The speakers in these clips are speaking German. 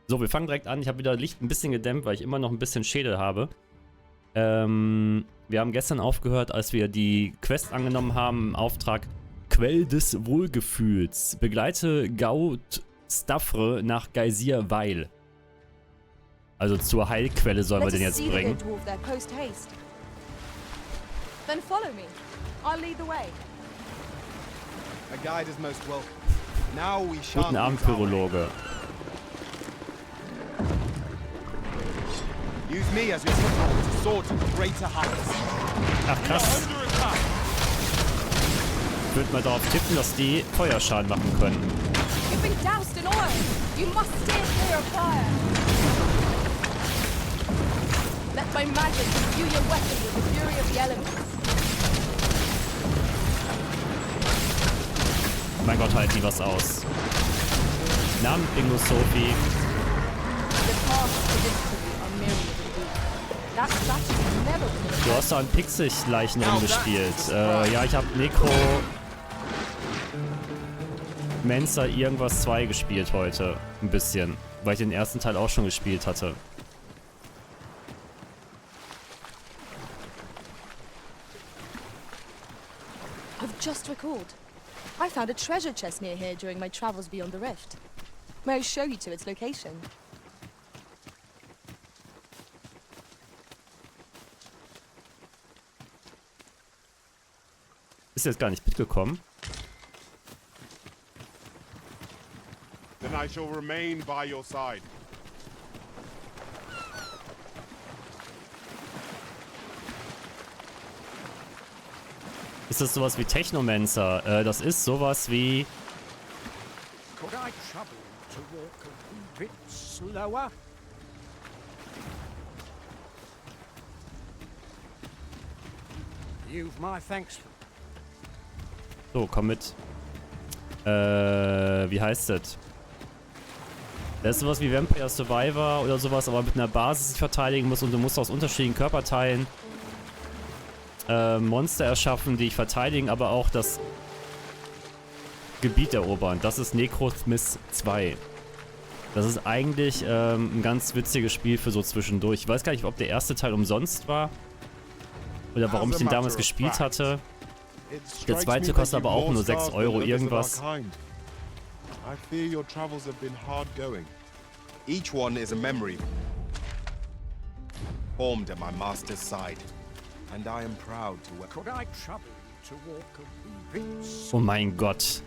So, wir fangen direkt an. Ich habe wieder Licht ein bisschen gedämmt, weil ich immer noch ein bisschen Schädel habe. Wir haben gestern aufgehört, als wir die Quest angenommen haben im Auftrag Quell des Wohlgefühls. Begleite Gaut Staffre nach Geysir Weil. Also zur Heilquelle sollen wir den jetzt bringen. Guten Abend, Pyrologe. Ach krass. Ich würde mal darauf tippen, dass die Feuerschaden machen können. Mein Gott, halt die was aus. Namen Bingo Sophie. Du hast da an Pixig-Leichen rumgespielt. Ja, ich habe Mensa irgendwas 2 gespielt heute. Ein bisschen. Weil ich den ersten Teil auch schon gespielt hatte. I've just recalled. I found a treasure chest near here during my travels beyond the rift. May I show you to its location? Ist jetzt gar nicht mitgekommen. Then I shall remain by your side. Ist das sowas wie Technomancer? Das ist sowas wie... Could I trouble you to walk a bit slower? You've my thanks. So, komm mit. Wie heißt das? Das ist sowas wie Vampire Survivor oder sowas, aber mit einer Basis verteidigen muss und du musst aus unterschiedlichen Körperteilen Monster erschaffen, die dich verteidigen, aber auch das Gebiet erobern. Das ist Necrosmith 2. Das ist eigentlich ein ganz witziges Spiel für so zwischendurch. Ich weiß gar nicht, ob der erste Teil umsonst war oder warum ich den damals gespielt hatte. Der zweite kostet aber auch nur 6 Euro irgendwas. I fear your travels have been hard going. Each one is a memory formed at my master's side, and I am proud to work. Could I trouble you to walk a bit Oh mein Gott.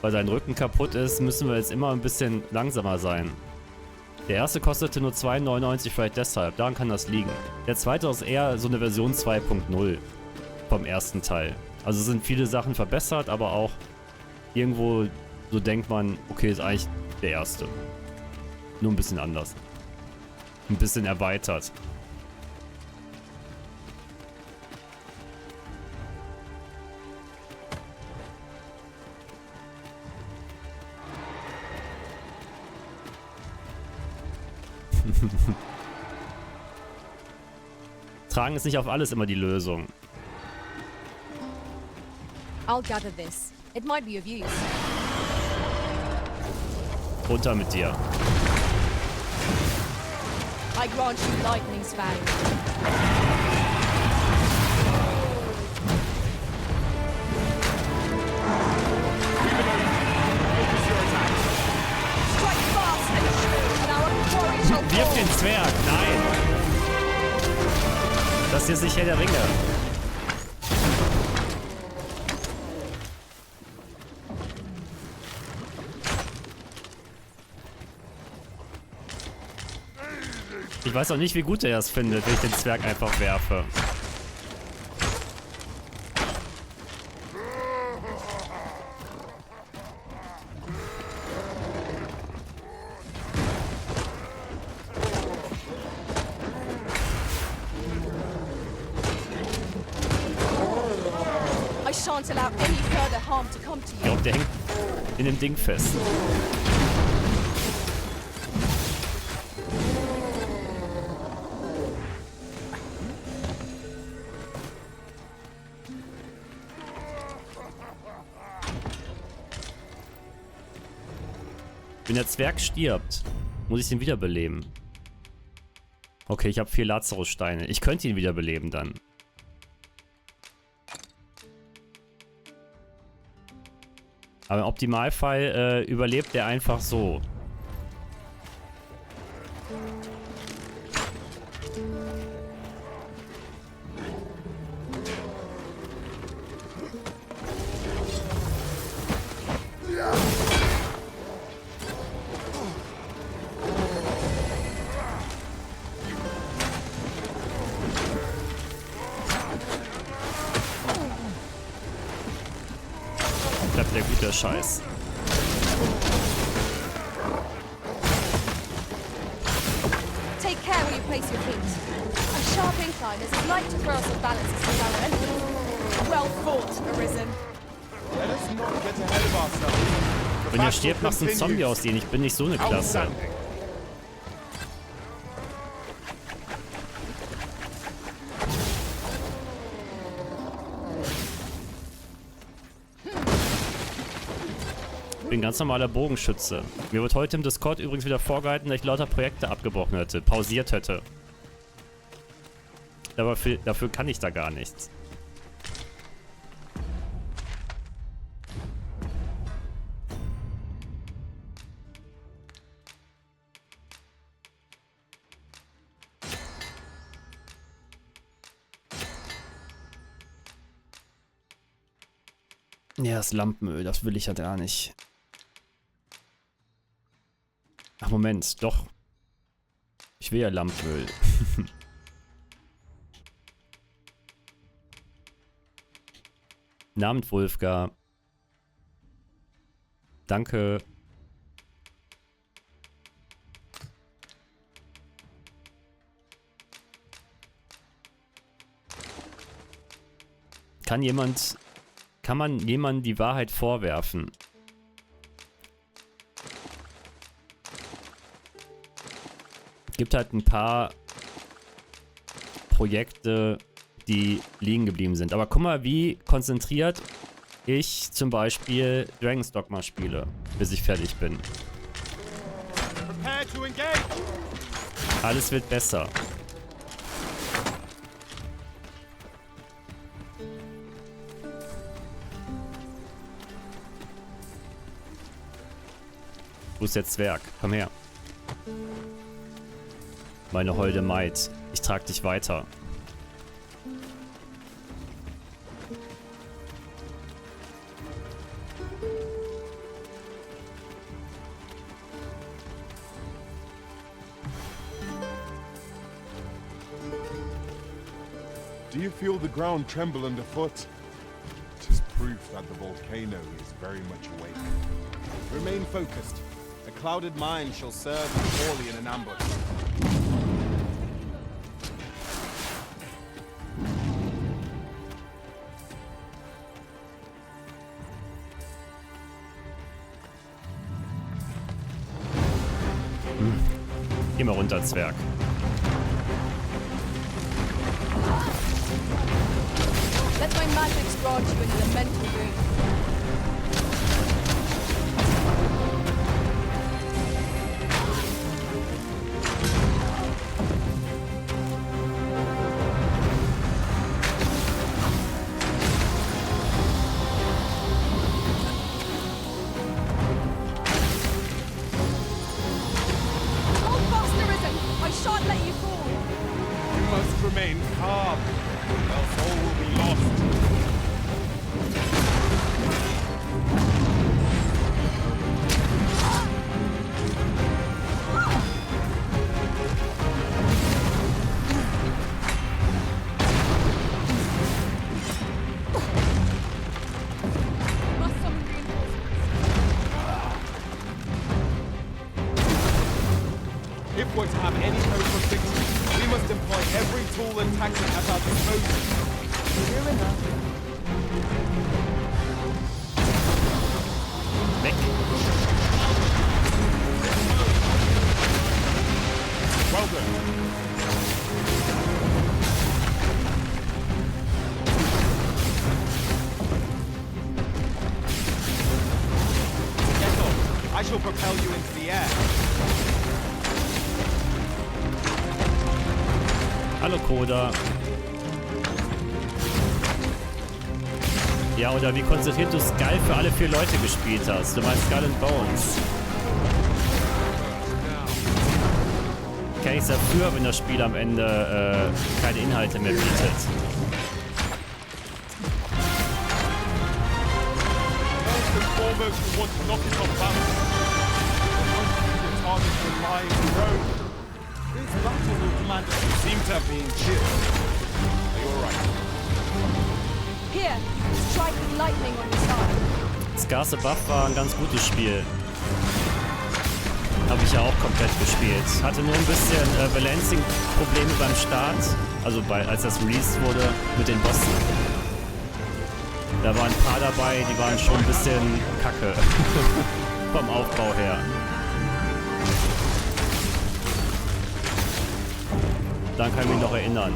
Weil sein Rücken kaputt ist, müssen wir jetzt immer ein bisschen langsamer sein. Der erste kostete nur 2,99, vielleicht deshalb. Daran kann das liegen. Der zweite ist eher so eine Version 2.0 vom ersten Teil. Also sind viele Sachen verbessert, aber auch irgendwo so denkt man, okay, ist eigentlich der erste. Nur ein bisschen anders. Ein bisschen erweitert. Tragen ist nicht auf alles immer die Lösung. I'll gather this. It might be of use. Runter mit dir. I grant you lightning's fang. Strike fast and true, and our quarry shall fall. Wirf den Zwerg! Nein! Das hier ist nicht Herr der Ringe. Ich weiß auch nicht, wie gut er das findet, wenn ich den Zwerg einfach werfe. I shan't allow any further harm to come to Ich you. glaube, der hängt in dem Ding fest. Wenn der Zwerg stirbt, muss ich ihn wiederbeleben. Okay, ich habe 4 Lazarussteine. Ich könnte ihn wiederbeleben dann. Aber im Optimalfall überlebt er einfach so. Bleibt der gute Scheiß. Take care where you place your feet. A sharp incline is as light to throw us off balance as the lower end. Well fought, Arisen. Let us not get ahead of ourselves. Wenn er stirbt, machst du einen Zombie aus den. Ich bin nicht so eine Klasse. Outstanding. Ich bin ganz normaler Bogenschütze. Mir wird heute im Discord übrigens wieder vorgehalten, dass ich lauter Projekte abgebrochen hätte, pausiert hätte. Aber dafür kann ich da gar nichts. Ja, das Lampenöl, das will ich ja gar nicht. Ach, Moment, doch. Ich will ja Lampenöl. Namens Wolfgar. Danke. Kann man jemandem die Wahrheit vorwerfen? Gibt halt ein paar Projekte, die liegen geblieben sind. Aber guck mal, wie konzentriert ich zum Beispiel Dragons Dogma spiele, bis ich fertig bin. Prepare to engage. Alles wird besser. Wo ist der Zwerg? Komm her. Meine holde Maid. Ich trag dich weiter. Do you feel the ground tremble underfoot? 'Tis proof that the volcano is very much awake. Remain focused. A clouded mind shall serve you poorly in an ambush. Geh mal runter, Zwerg. Let my magic grant you an elemental boon. Hold fast, Arisen! I shan't let you fall! You must remain calm, else all will be lost. Must summon reinforcements. If we're to have any hope of victory, we must employ every tool and tactic at our disposal. You're enough. Weg. Well done. Get on. I shall propel you into the the air. Hallo Koda. Ja, oder wie konzentriert du Skull für alle 4 Leute gespielt hast? Du meinst Skull and Bones. Kenne ich's dafür, wenn das Spiel am Ende keine Inhalte mehr bietet. First and foremost, we want to knock it off balance. The target for lying road. This battle, Commander, seem to have been chill. Are you alright? Here, strike with lightning on your side. Scars Above war ein ganz gutes Spiel. Habe ich ja auch komplett gespielt. Hatte nur ein bisschen Balancing-Probleme beim Start. Also als das released wurde mit den Bossen. Da waren ein paar dabei, die waren schon ein bisschen kacke. Vom Aufbau her. Daran kann ich mich noch erinnern.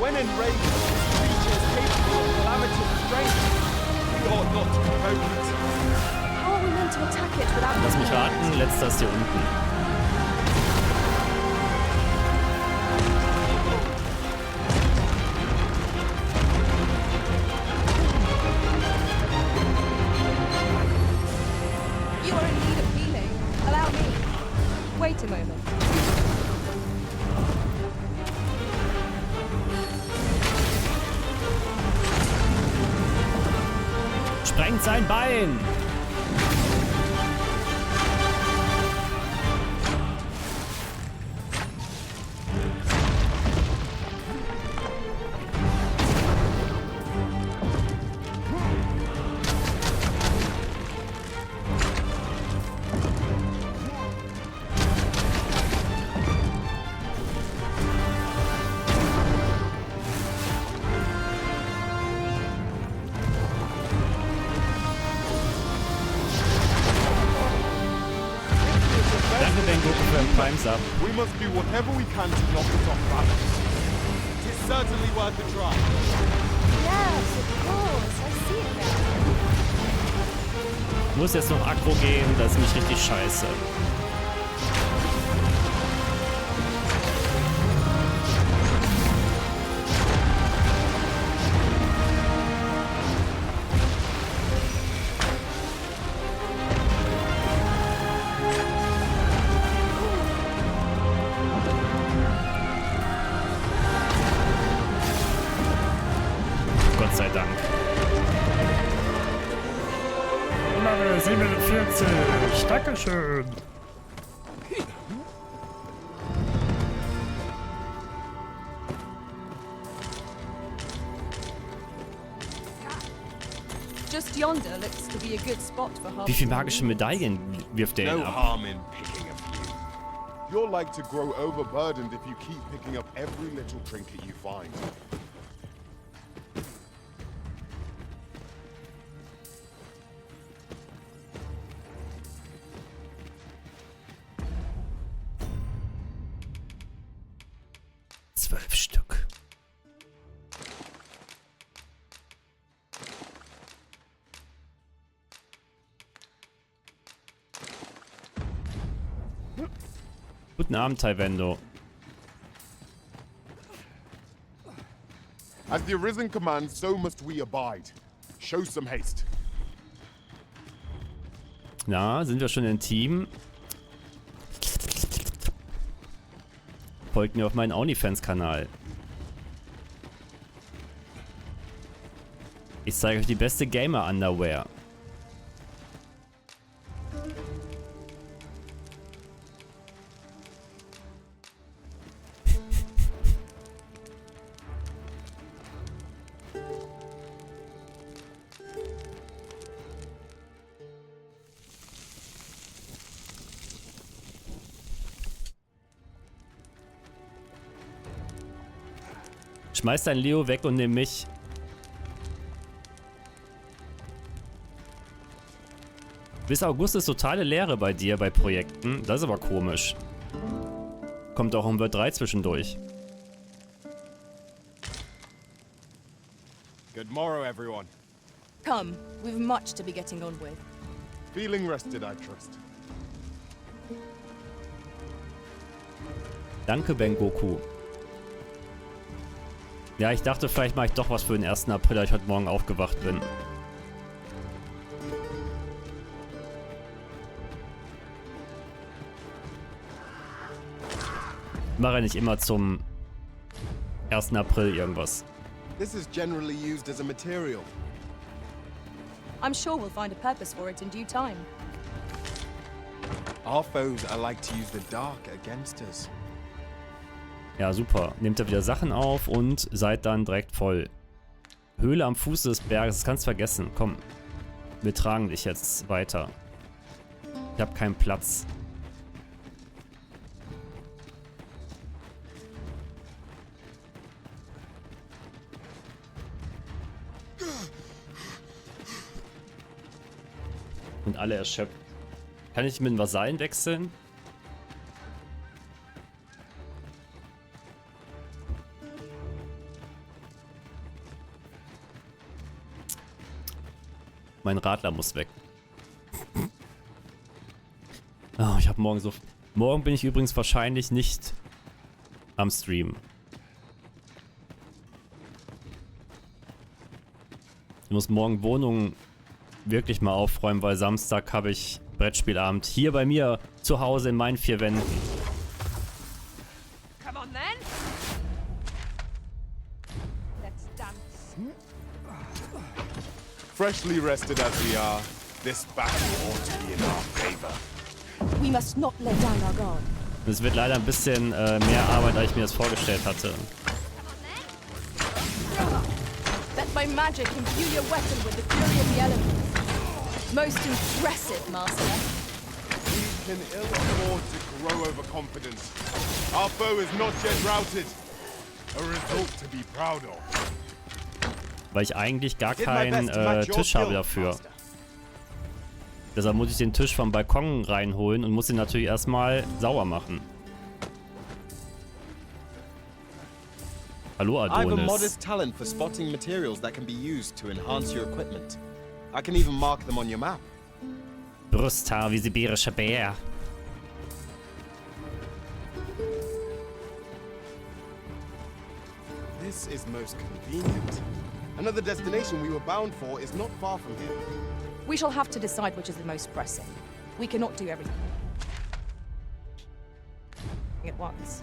When enraged, creatures capable of calamitous strength. We ought not to provoke it. How are we meant to attack it without... Lass mich raten, letzter ist hier unten. You are in need of healing. Allow me. Wait a moment. Sprengt sein Bein! Danke, Bengo, für den Prime-Sub. We must do whatever we can to knock it off balance. It is certainly worth a try. Yes, of course. I see it now. Muss jetzt noch Aggro gehen, das ist nämlich richtig scheiße. Gott sei Dank. Level 47. Dankeschön. Just yonder looks to be a good spot for Wie half. viele magische Medaillen wirft der No denn ab? harm in picking a few. You're like to grow overburdened if you keep picking up every little trinket you find. Stück. Guten Abend, Taivendo. As the Arisen commands, so must we abide. Show some haste. Na, sind wir schon im Team? Folgt mir auf meinen OnlyFans-Kanal. Ich zeige euch die beste Gamer-Underwear. Schmeiß dein Leo weg und nimm mich. Bis August ist totale Leere bei dir bei Projekten. Das ist aber komisch. Kommt auch um Word 3 zwischendurch. Good morrow, everyone. Come, we've much to be getting on with. Feeling rested, I trust. Danke, Ben Goku. Ja, ich dachte, vielleicht mache ich doch was für den 1. April, als ich heute Morgen aufgewacht bin. Ich mache ja nicht immer zum 1. April irgendwas. This is generally used as a material. I'm sure we'll find a purpose for it in due time. Our foes are like to use the dark against us. Ja, super. Nehmt ihr wieder Sachen auf und seid dann direkt voll. Höhle am Fuße des Berges, das kannst du vergessen. Komm, wir tragen dich jetzt weiter. Ich habe keinen Platz. Und alle erschöpft. Kann ich mit den Vasallen wechseln? Mein Radler muss weg. Oh, ich habe morgen so... Morgen bin ich übrigens wahrscheinlich nicht am Stream. Ich muss morgen Wohnungen wirklich mal aufräumen, weil Samstag habe ich Brettspielabend hier bei mir zu Hause in meinen 4 Wänden. Come on then. Let's dance. Freshly rested as we are, this battle ought to be in our favor. We must not let down our guard. Es wird leider ein bisschen mehr Arbeit, als ich mir das vorgestellt hatte. Let my magic imbue your weapon with the fury of the elements. Most impressive, Master. We can ill afford to grow overconfident. Our foe is not yet routed. A result to be proud of. Weil ich eigentlich gar keinen Tisch habe dafür. Deshalb muss ich den Tisch vom Balkon reinholen und muss ihn natürlich erstmal sauer machen. Hallo I have a Adonis. modest talent for spotting materials that can be used to enhance your equipment. I can even mark them on your map. Brusthaar wie sibirischer Bär. This is most convenient. Another destination we were bound for is not far from here. We shall have to decide which is the most pressing. We cannot do everything at once.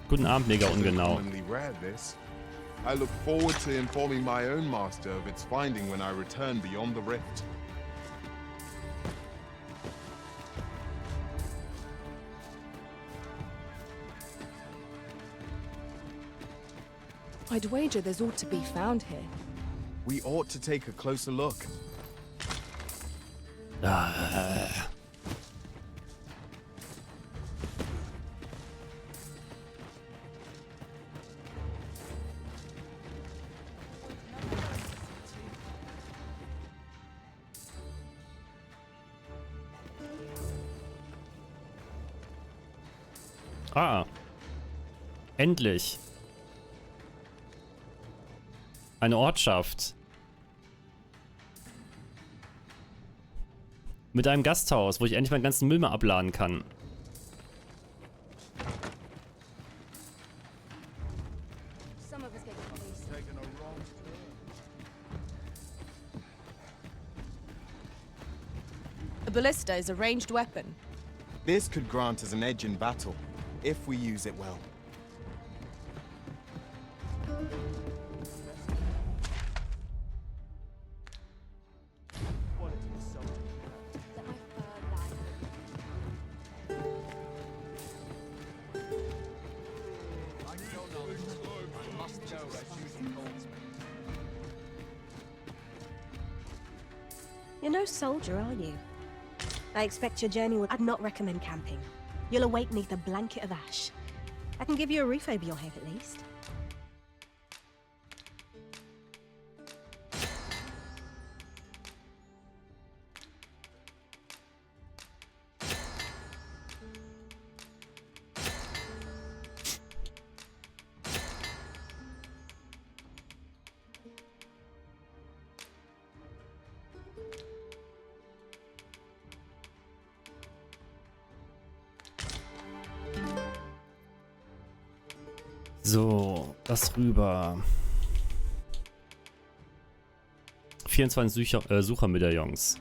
Guten Abend, mega ungenau. Commonly rare, this. I look forward to informing my own master of its finding when I return beyond the rift. I'd wager there's ought to be found here. We ought to take a closer look. Ah. Endlich. Eine Ortschaft. Mit einem Gasthaus, wo ich endlich meinen ganzen Müll mal abladen kann. Some of us get copies. A ballista is a ranged weapon. This could grant us an edge in battle, if we use it well. You're no soldier, are you? I expect your journey would... I'd not recommend camping. You'll awake neath a blanket of ash. I can give you a roof over your head at least. So, das rüber. 24 Suchermedaillons.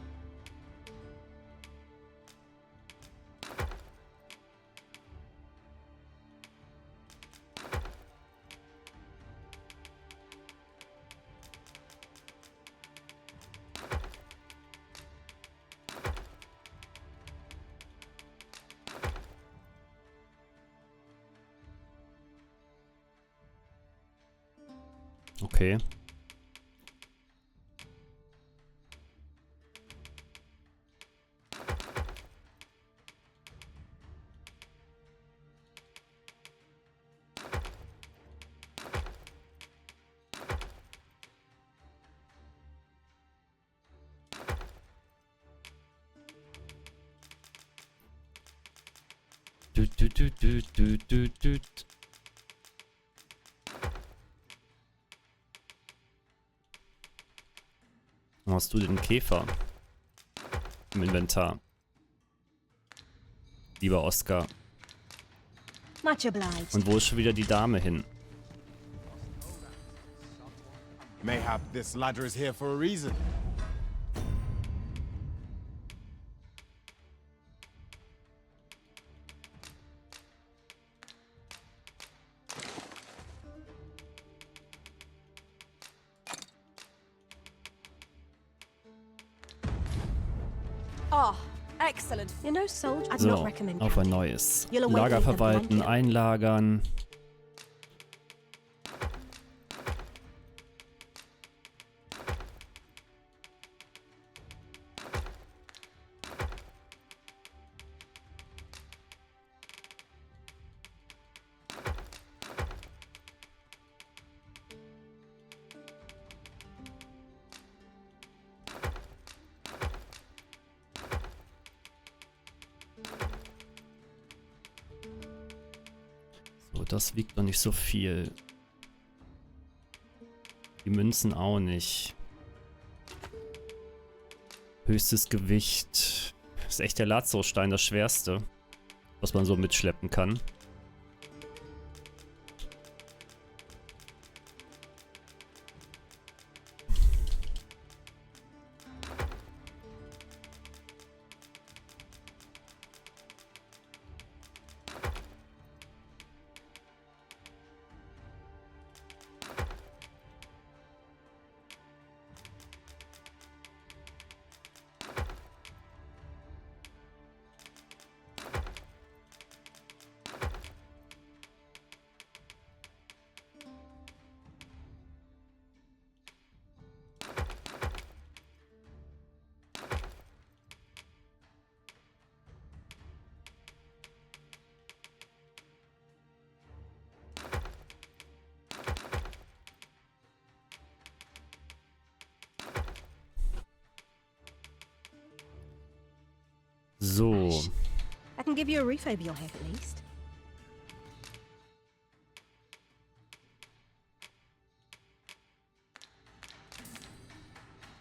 Okay. Wo hast du den Käfer im Inventar? Lieber Oscar. Much obliged. Und wo ist schon wieder die Dame hin? Mayhap this ladder is here for a reason. Ah, excellent. You're no soldier. I'd not So, recommend auf ein camping. neues. You'll await Lager me with a verwalten, blanket. einlagern. So, das wiegt noch nicht so viel. Die Münzen auch nicht. Höchstes Gewicht. Ist echt der Lazarusstein das schwerste, was man so mitschleppen kann. So. I can give you a roof over your head at least.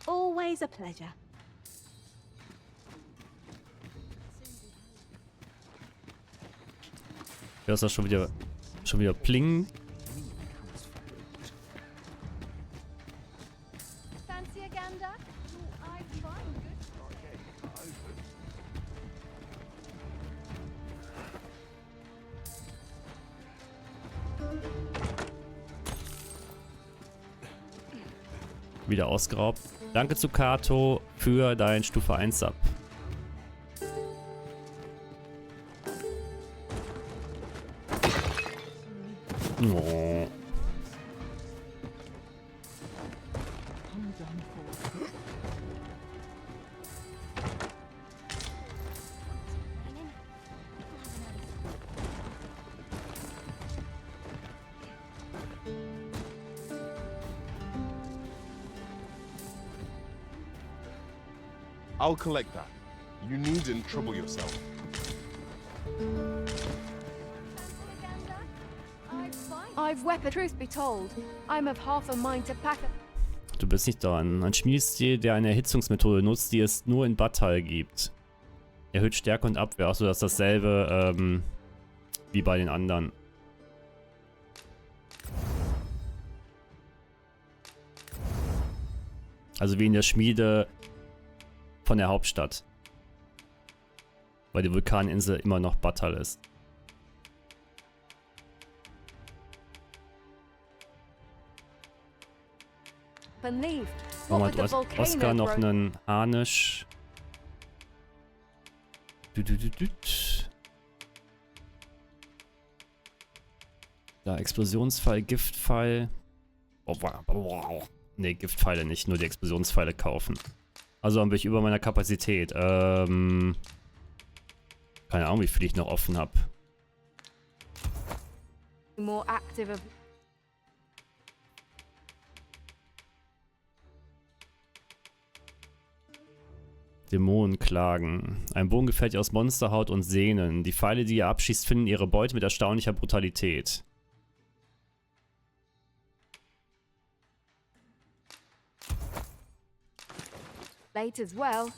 Always a pleasure. Ja, ist das schon wieder pling. Fancy a gander? I find good. Wieder ausgeraubt. Danke zu Kato für dein Stufe 1 Sub. Oh. I'll collect that. You needn't trouble yourself. I've weapon. Truth be told, I'm of half a mind to pack a... Du bist nicht dran. Ein Schmiedestil, der eine Erhitzungsmethode nutzt, die es nur in Battle gibt. Erhöht Stärke und Abwehr. Achso, das ist dasselbe wie bei den anderen. Also wie in der Schmiede von der Hauptstadt. Weil die Vulkaninsel immer noch Battle ist. Believed. Warum What hat would the Oscar volcano noch grow? einen Harnisch? Da, Explosionsfall, Giftpfeil. Ne, Giftpfeile nicht, nur die Explosionspfeile kaufen. Also bin ich über meiner Kapazität. Keine Ahnung, wie viel ich noch offen habe. More active. Dämonenklagen. Ein Bogen gefällt aus Monsterhaut und Sehnen. Die Pfeile, die ihr abschießt, finden ihre Beute mit erstaunlicher Brutalität. Late as well.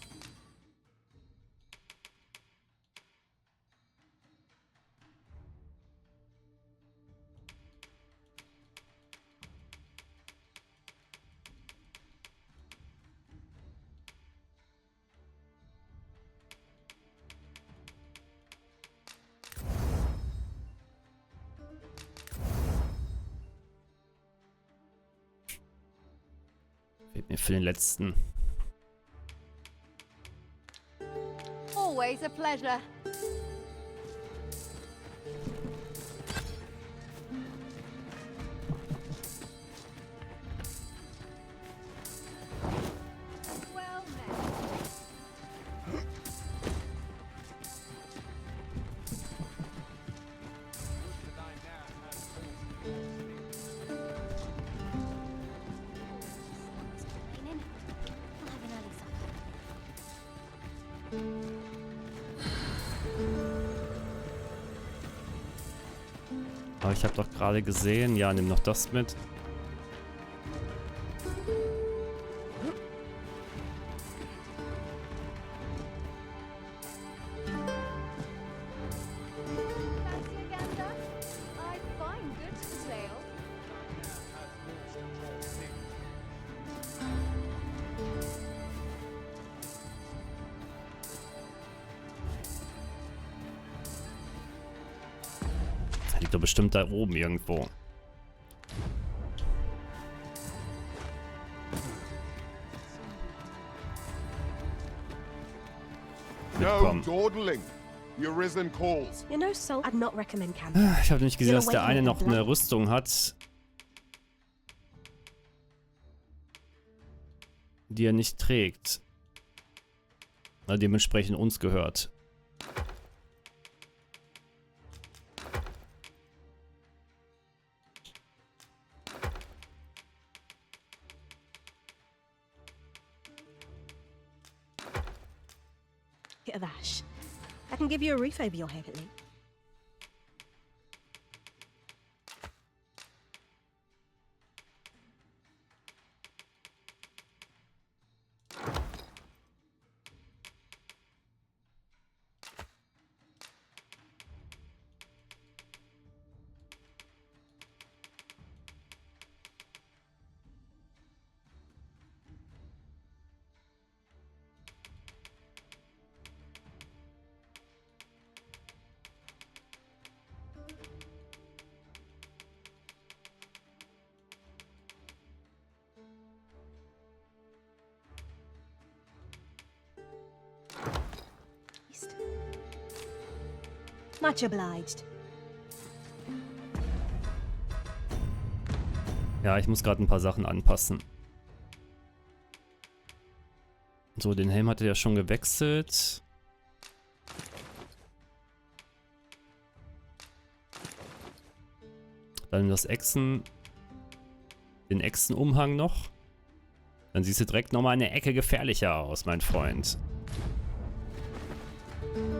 Fehlt mir für den letzten. Always a pleasure. Well met. We'll have an early supper. Aber ich habe doch gerade gesehen. Ja, nimm noch das mit. Fancy a gander? I find good for sale. Das liegt doch bestimmt da oben irgendwo. No Komm. dawdling. The arisen calls. You're no soul. I'd not recommend camping. Ich habe nicht gesehen, dass der eine noch eine Rüstung hat, die er nicht trägt. Oder dementsprechend uns gehört. Of ash. I can give you a roof over your head at least. Much obliged. Ja, ich muss gerade ein paar Sachen anpassen. So, den Helm hat er ja schon gewechselt. Dann das Echsen. Den Echsenumhang noch. Dann siehst du direkt nochmal eine Ecke gefährlicher aus, mein Freund.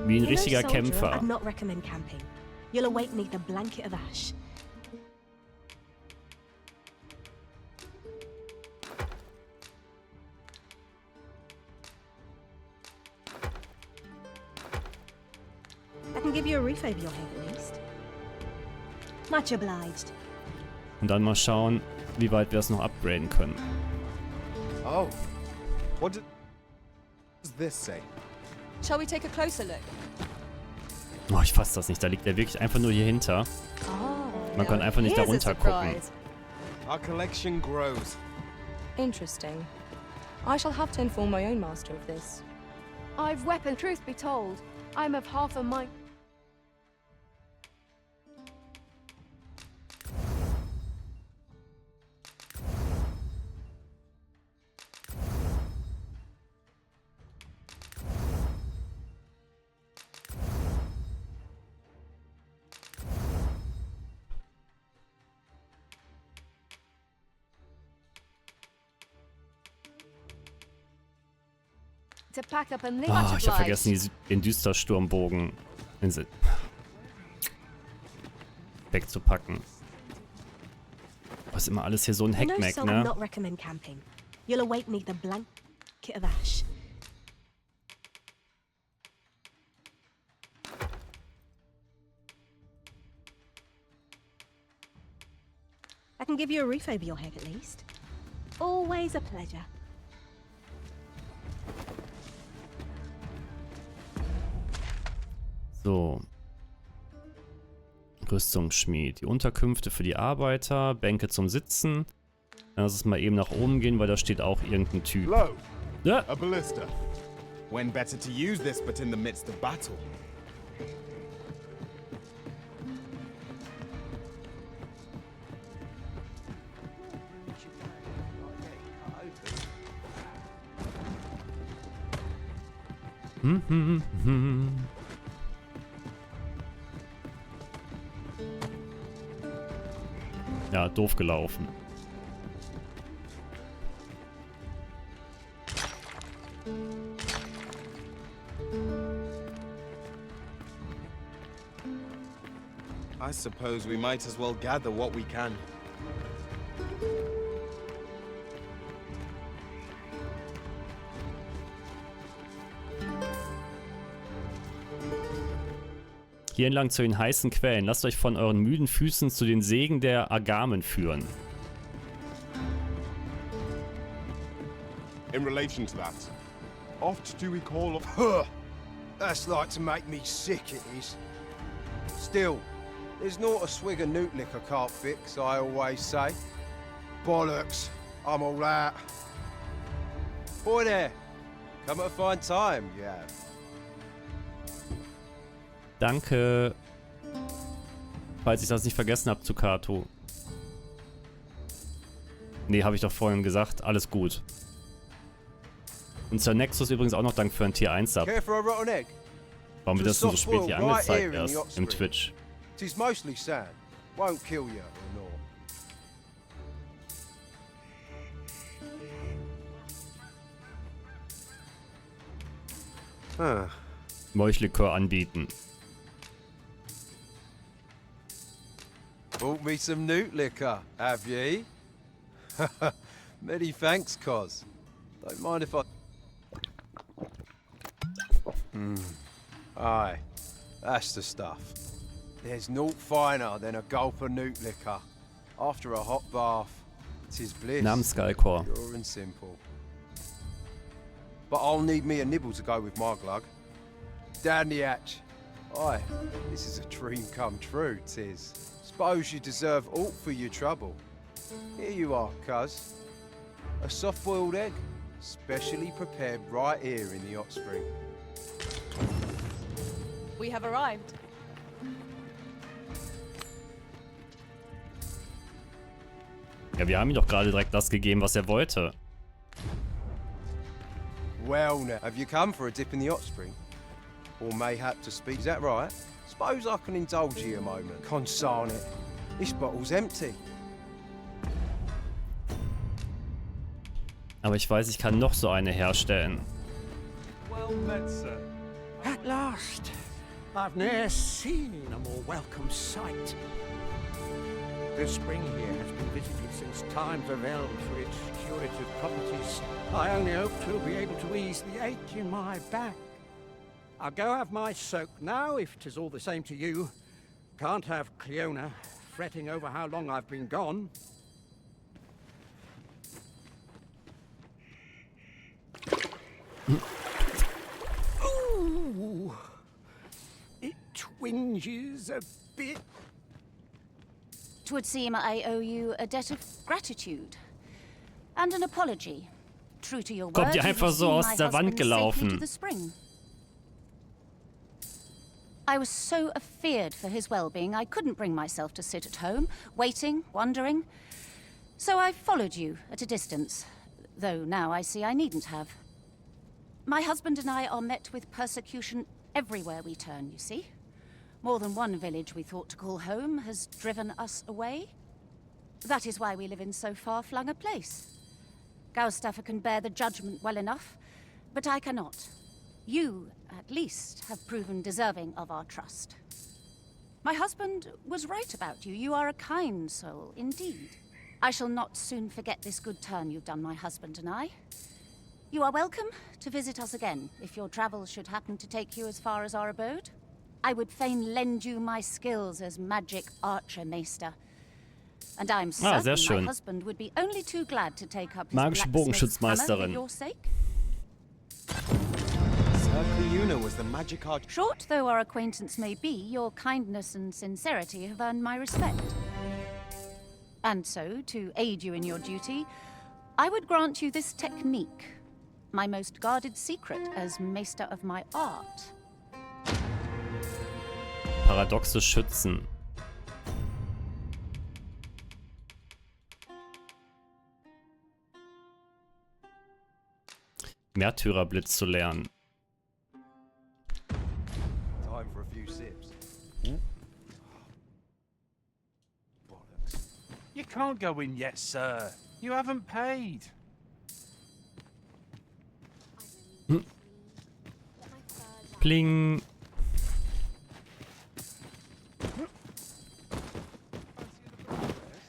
Wie ein You're no richtiger soldier, Kämpfer. I'd not recommend camping. You'll await beneath a blanket of ash. I can give you a roof over your head at least. Much obliged. Und dann mal schauen, wie weit wir es noch upgraden können. Oh. What does this say? Shall we take a closer look? Oh, ich fass das nicht. Da liegt er wirklich einfach nur hier hinter. Oh, Man kann einfach nicht da runter gucken. Our collection grows. Interesting. I shall have to inform my own master of this. I've weapon. Truth be told, I'm of half a mind. To pack up and leave. Oh, ich habe vergessen, den Düstersturmbogen wegzupacken. Oh, ist immer alles hier so ein Heckmeck, ne? Not recommend camping. You'll await neath a blanket of ash. I can give you a roof over your head at least. Always a pleasure. So. Rüstungsschmied. Die Unterkünfte für die Arbeiter. Bänke zum Sitzen. Lass uns mal eben nach oben gehen, weil da steht auch irgendein Typ. Blow. Ja. A ballista. When better to use this but in the midst of battle? Ja, doof gelaufen. I suppose we might as well gather what we can. Hier entlang zu den heißen Quellen. Lasst euch von euren müden Füßen zu den Segen der Agamen führen. In relation to that, oft do we call... That's like to make me sick, it is. Still, there's not a swig of newt liquor can't fix, I always say. Bollocks, I'm all out. Boy there, come at a fine time, you have. Danke. Falls ich das nicht vergessen habe, Zukato. Nee, habe ich doch vorhin gesagt. Alles gut. Und Sir Nexus übrigens auch noch Dank für ein Tier 1 Sub. Care for a rotten egg? Warum wird das denn so spät hier angezeigt erst im Twitch? Tis mostly sand. Won't kill you or not. Molchlikör anbieten. Bought me some newt liquor, have ye? Many thanks, Cos. Don't mind if I... Aye, that's the stuff. There's naught finer than a gulp of newt liquor. After a hot bath, 'tis bliss. Namenskalkor. Pure and simple. But I'll need me a nibble to go with my glug. Down the hatch. Aye, this is a dream come true, 'tis. Suppose you deserve aught for your trouble. Here you are, cuz. A soft-boiled egg, specially prepared right here in the hot spring. We have arrived. Ja, wir haben ihm doch gerade direkt das gegeben, was er wollte. Well now, have you come for a dip in the hot spring? Or mayhap to speak, is that right? Suppose I can indulge you a moment. Consarn it, this bottle's empty. Aber ich weiß, ich kann noch so eine herstellen. Well met, sir. At last, I've ne'er seen a more welcome sight. The spring here has been visited since times of eld for its curative properties. I only hope to be able to ease the ache in my back. I'll go have my soak now, if 'tis all the same to you. Can't have Cleona fretting over how long I've been gone. twinges a bit. 'Twould seem I owe you a debt of gratitude and an apology. True to your Kommt word, ihr you've einfach so seen aus my der Wand husband safely to gelaufen. the spring. I was so afeared for his well-being, I couldn't bring myself to sit at home, waiting, wondering. So I followed you at a distance, though now I see I needn't have. My husband and I are met with persecution everywhere we turn, you see. More than one village we thought to call home has driven us away. That is why we live in so far-flung a place. Gaustaffer can bear the judgment well enough, but I cannot. You, at least, have proven deserving of our trust. My husband was right about you. You are a kind soul, indeed. I shall not soon forget this good turn you've done my husband and I. You are welcome to visit us again, if your travels should happen to take you as far as our abode. I would fain lend you my skills as magic archer maester. And I'm certain sehr schön. my husband would be only too glad to take up his Magische blacksmith's hammer for Bogenschutzmeisterin. your sake. Sir Cleuna was the magic art. Short though our acquaintance may be, your kindness and sincerity have earned my respect. And so, to aid you in your duty, I would grant you this technique, my most guarded secret as maester of my art. Paradoxe Schützen. Märtyrerblitz zu lernen. Time for a few sips. Bollocks. You can't go in yet, sir. You haven't paid. Pling.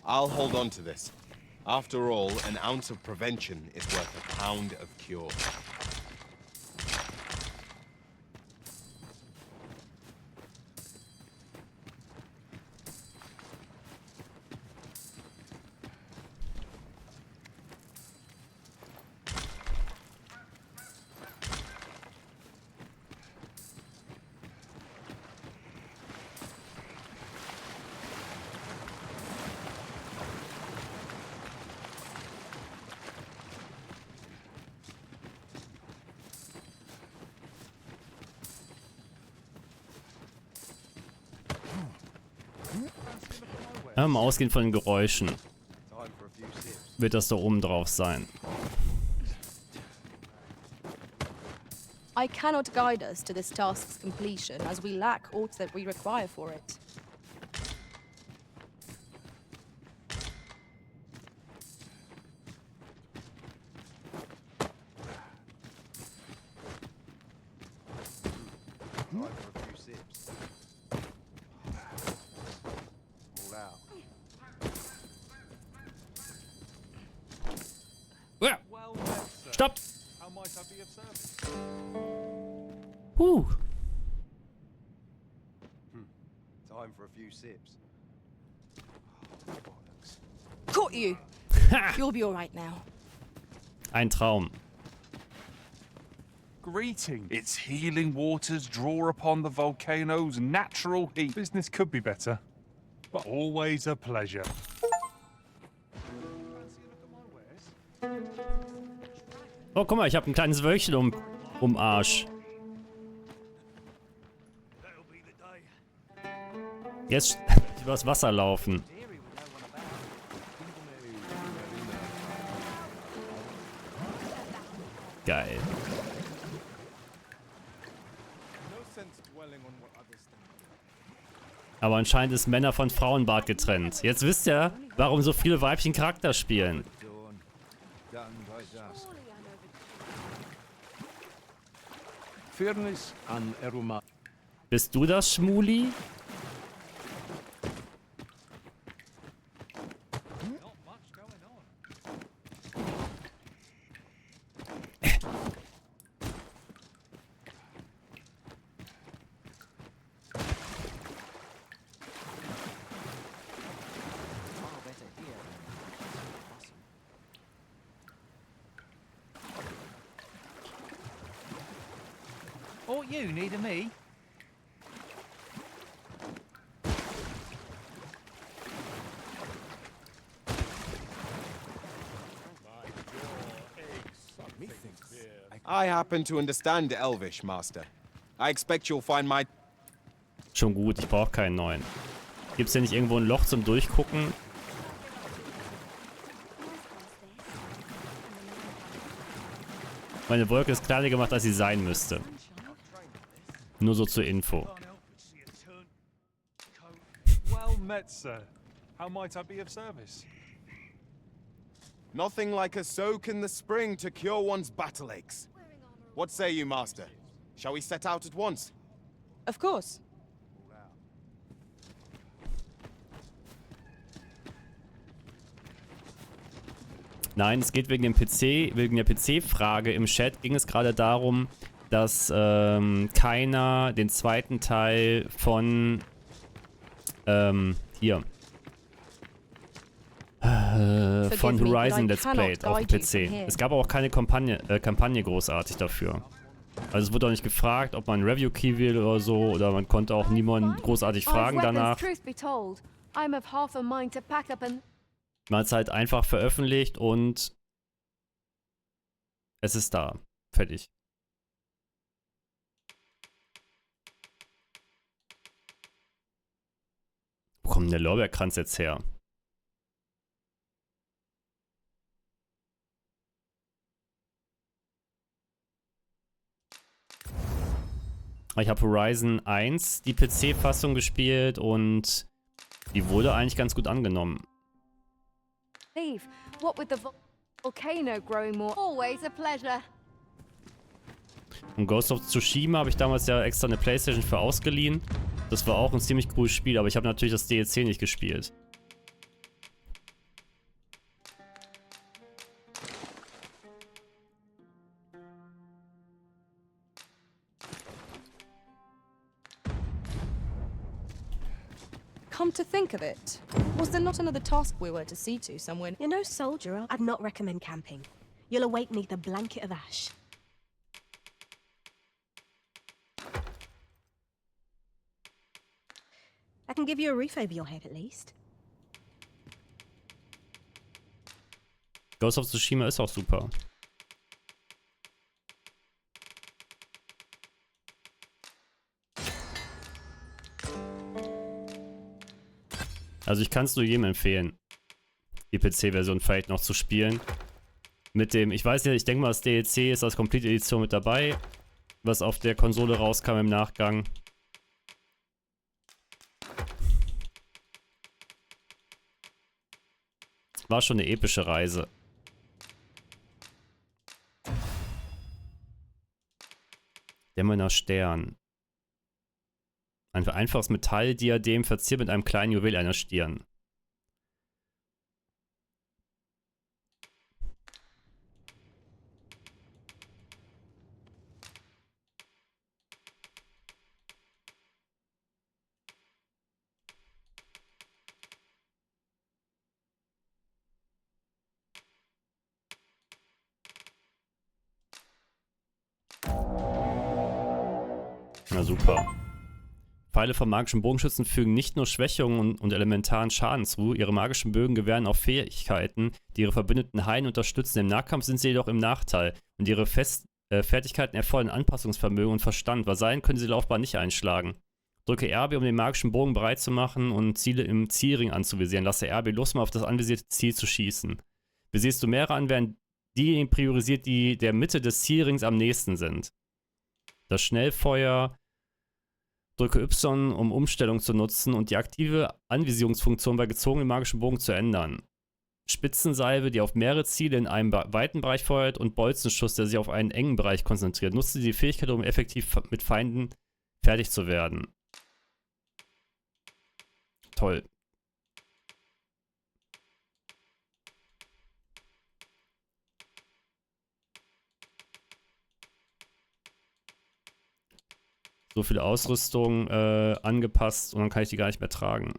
I'll hold on to this. After all, an ounce of prevention is worth a pound of cure. Mal ausgehend von den Geräuschen wird das da oben drauf sein. I cannot guide us to this task's completion, as we lack aught that we require for it. Time for a few sips. All out. Stopp! How might I be of service? Time for a few sips. Bollocks. Caught you! You'll be alright now. Ein Traum. Greeting. Its healing waters draw upon the volcano's natural heat. Business could be better, but always a pleasure. Oh, guck mal, ich habe ein kleines Wölkchen um Arsch. Jetzt übers Wasser laufen. Geil. Aber anscheinend ist Männer von Frauenbart getrennt. Jetzt wisst ihr, warum so viele Weibchen Charakter spielen. Fairness an Eruma. Bist du das, Schmuli? Ought you needing me? I happen to understand Elvish, Master. I expect you'll find my... Schon gut, ich brauche keinen neuen. Gibt's hier nicht irgendwo ein Loch zum Durchgucken? Meine Wolke ist kleiner gemacht, als sie sein müsste. Nur so zur Info. Well met, sir. How might I be of service? Nothing like a soak in the spring to cure one's battle aches. What say you, Master? Shall we set out at once? Of course. Nein, es geht wegen dem PC, wegen der PC-Frage im Chat ging es gerade darum, dass keiner den zweiten Teil von hier von Horizon Let's Played auf dem PC. Es gab auch keine Kampagne großartig dafür. Also es wurde auch nicht gefragt, ob man Review Key will oder so, oder man konnte auch niemanden großartig fragen danach. Man hat es halt einfach veröffentlicht und es ist da. Fertig. Wo kommt denn der Lorbeerkranz jetzt her? Ich habe Horizon 1, die PC-Fassung gespielt und die wurde eigentlich ganz gut angenommen. What with the volcano growing more, always a pleasure. Und Ghost of Tsushima habe ich damals ja extra eine PlayStation für ausgeliehen. Das war auch ein ziemlich cooles Spiel, aber ich habe natürlich das DLC nicht gespielt. Come to think of it, was there not another task we were to see to somewhere? You're no soldier. I'd not recommend camping. You'll await neath a blanket of ash. I can give you a roof over your head at least. Ghost of Tsushima ist auch super. Also ich kann es nur jedem empfehlen, die PC-Version vielleicht noch zu spielen. Mit dem, ich weiß nicht, ich denke mal, das DLC ist als Complete Edition mit dabei, was auf der Konsole rauskam im Nachgang. War schon eine epische Reise. Dämmerner Stern. Ein einfaches Metalldiadem verziert mit einem kleinen Juwel einer Stirn. Na super. Pfeile von magischen Bogenschützen fügen nicht nur Schwächungen und elementaren Schaden zu, ihre magischen Bögen gewähren auch Fähigkeiten, die ihre Verbündeten heilen und unterstützen. Im Nahkampf sind sie jedoch im Nachteil und ihre Fertigkeiten erfordern Anpassungsvermögen und Verstand. Vasallen können sie Laufbahn nicht einschlagen. Drücke RB, um den magischen Bogen bereit zu machen und Ziele im Zielring anzuvisieren. Lasse RB los, um auf das anvisierte Ziel zu schießen. Visierst du mehrere an, werden diejenigen priorisiert, die der Mitte des Zielrings am nächsten sind. Das Schnellfeuer. Drücke Y, um Umstellung zu nutzen und die aktive Anvisierungsfunktion bei gezogenen magischen Bogen zu ändern. Spitzensalve, die auf mehrere Ziele in einem weiten Bereich feuert, und Bolzenschuss, der sich auf einen engen Bereich konzentriert. Nutze die Fähigkeit, um effektiv mit Feinden fertig zu werden. Toll. So viel Ausrüstung angepasst und dann kann ich die gar nicht mehr tragen.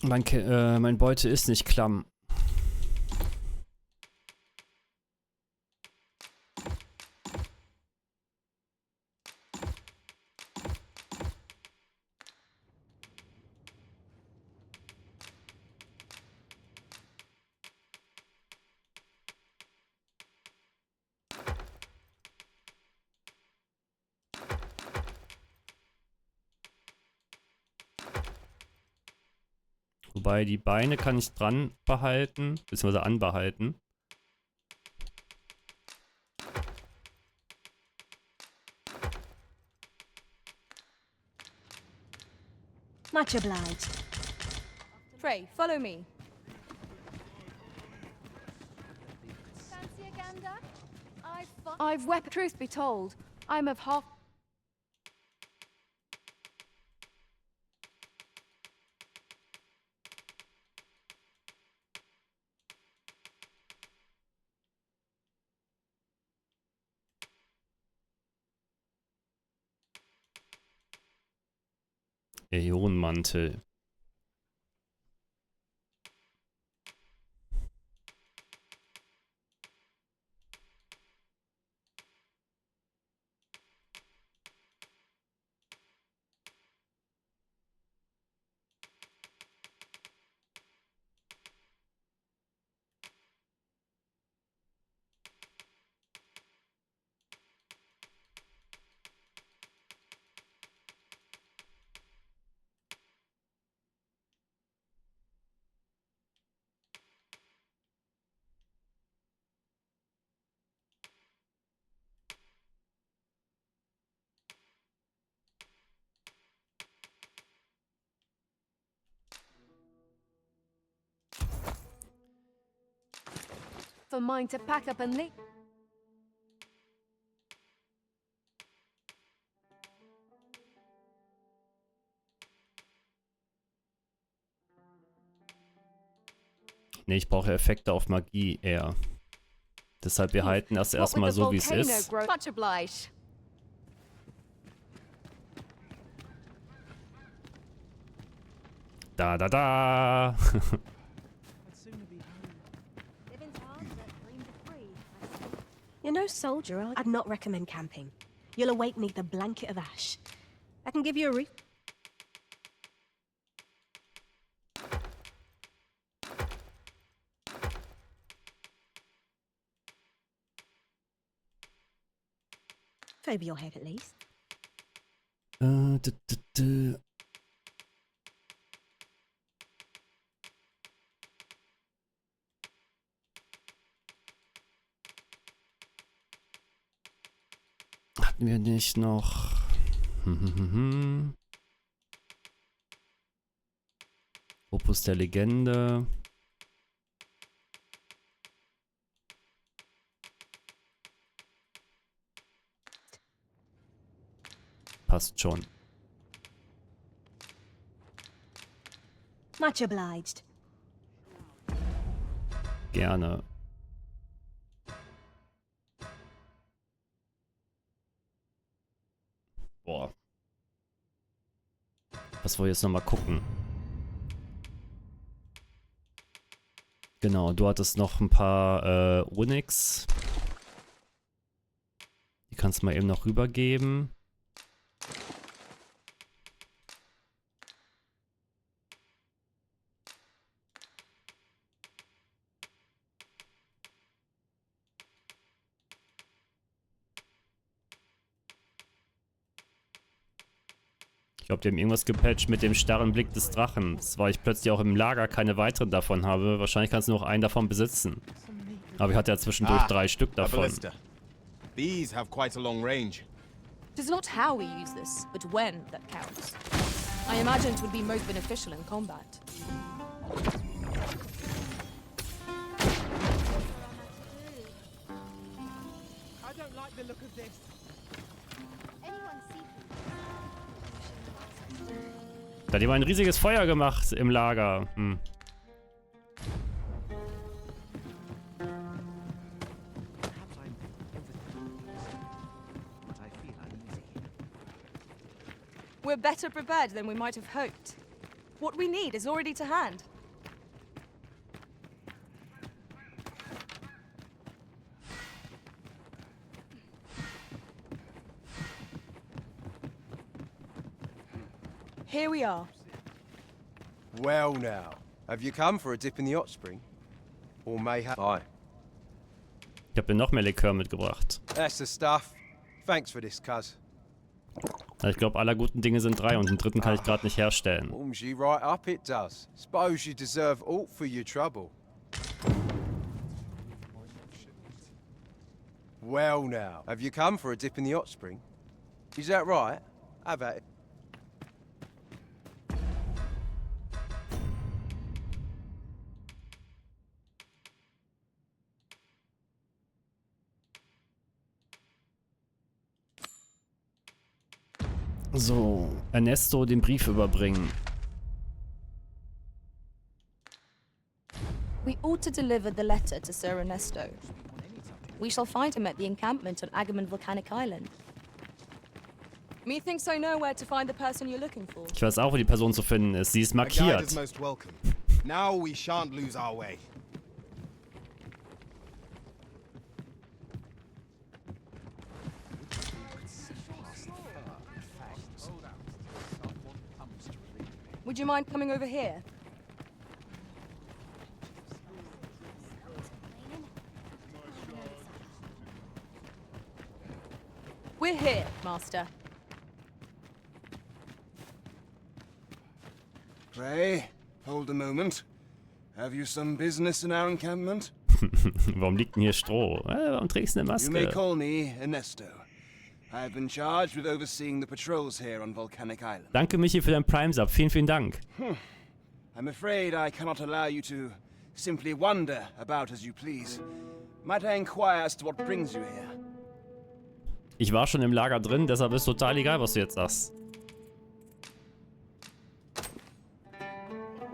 Mein Beute ist nicht klamm. Wobei die Beine kann ich dran behalten, beziehungsweise anbehalten. Much obliged. Pray, follow me. Fancy a gander? I've wept. Truth be told, I'm of half. Ionenmantel. For mine to pack up and leave. Ne, ich brauche Effekte auf Magie eher. Deshalb wir halten das erstmal so, wie es ist. Much obliged. Da, da, da. You're no soldier, I'd not recommend camping. You'll await neath the blanket of ash. I can give you a over your head at least. Hatten wir nicht noch... Opus der Legende. Passt schon. Much obliged. Gerne. Boah. Was wollen wir jetzt nochmal gucken? Genau, du hattest noch ein paar Onyx. Die kannst du mal eben noch rübergeben. Ich glaube, die haben irgendwas gepatcht mit dem starren Blick des Drachens, weil ich plötzlich auch im Lager keine weiteren davon habe. Wahrscheinlich kannst du nur einen davon besitzen. Aber ich hatte ja zwischendurch 3 Stück davon. These have quite a long range. It is not how we use this, but when that counts. I imagine it would be most beneficial in combat. I don't like the look of this. Da hat jemand ein riesiges Feuer gemacht im Lager. We're better prepared than we might have hoped. What we need is already to hand. Here we are. Well now, have you come for a dip in the hot spring? Or mayhap... Aye. Ich habe mir noch mehr Likör mitgebracht. That's the stuff. Thanks for this, cuz. Ich glaube, aller guten Dinge sind 3 und den dritten kann ich gerade nicht herstellen. Warms you right up, it does. Suppose you deserve aught for your trouble. Well now, have you come for a dip in the hot spring? Is that right? Have at it. So, Ernesto den Brief überbringen. We ought to deliver the letter to Sir Ernesto. We shall find him at the encampment on Agamemnon Volcanic Island. Methinks I know where to find the person you're looking for. Ich weiß auch, wo die Person zu finden ist. Sie ist A guide markiert. is most welcome. Now we shan't lose our way. Would you mind coming over here? We're here, Master. Pray, hold a moment. Have you some business in our encampment? Warum liegt denn hier Stroh? Warum trägst du eine You may Maske? call me Ernesto. I have been charged with overseeing the patrols here on Volcanic Island. Danke, Michi, für deinen Prime-Sub. Vielen, vielen Dank. I'm afraid I cannot allow you to simply wander about as you please. Might I inquire as to what brings you here? Ich war schon im Lager drin, deshalb ist total egal, was du jetzt sagst.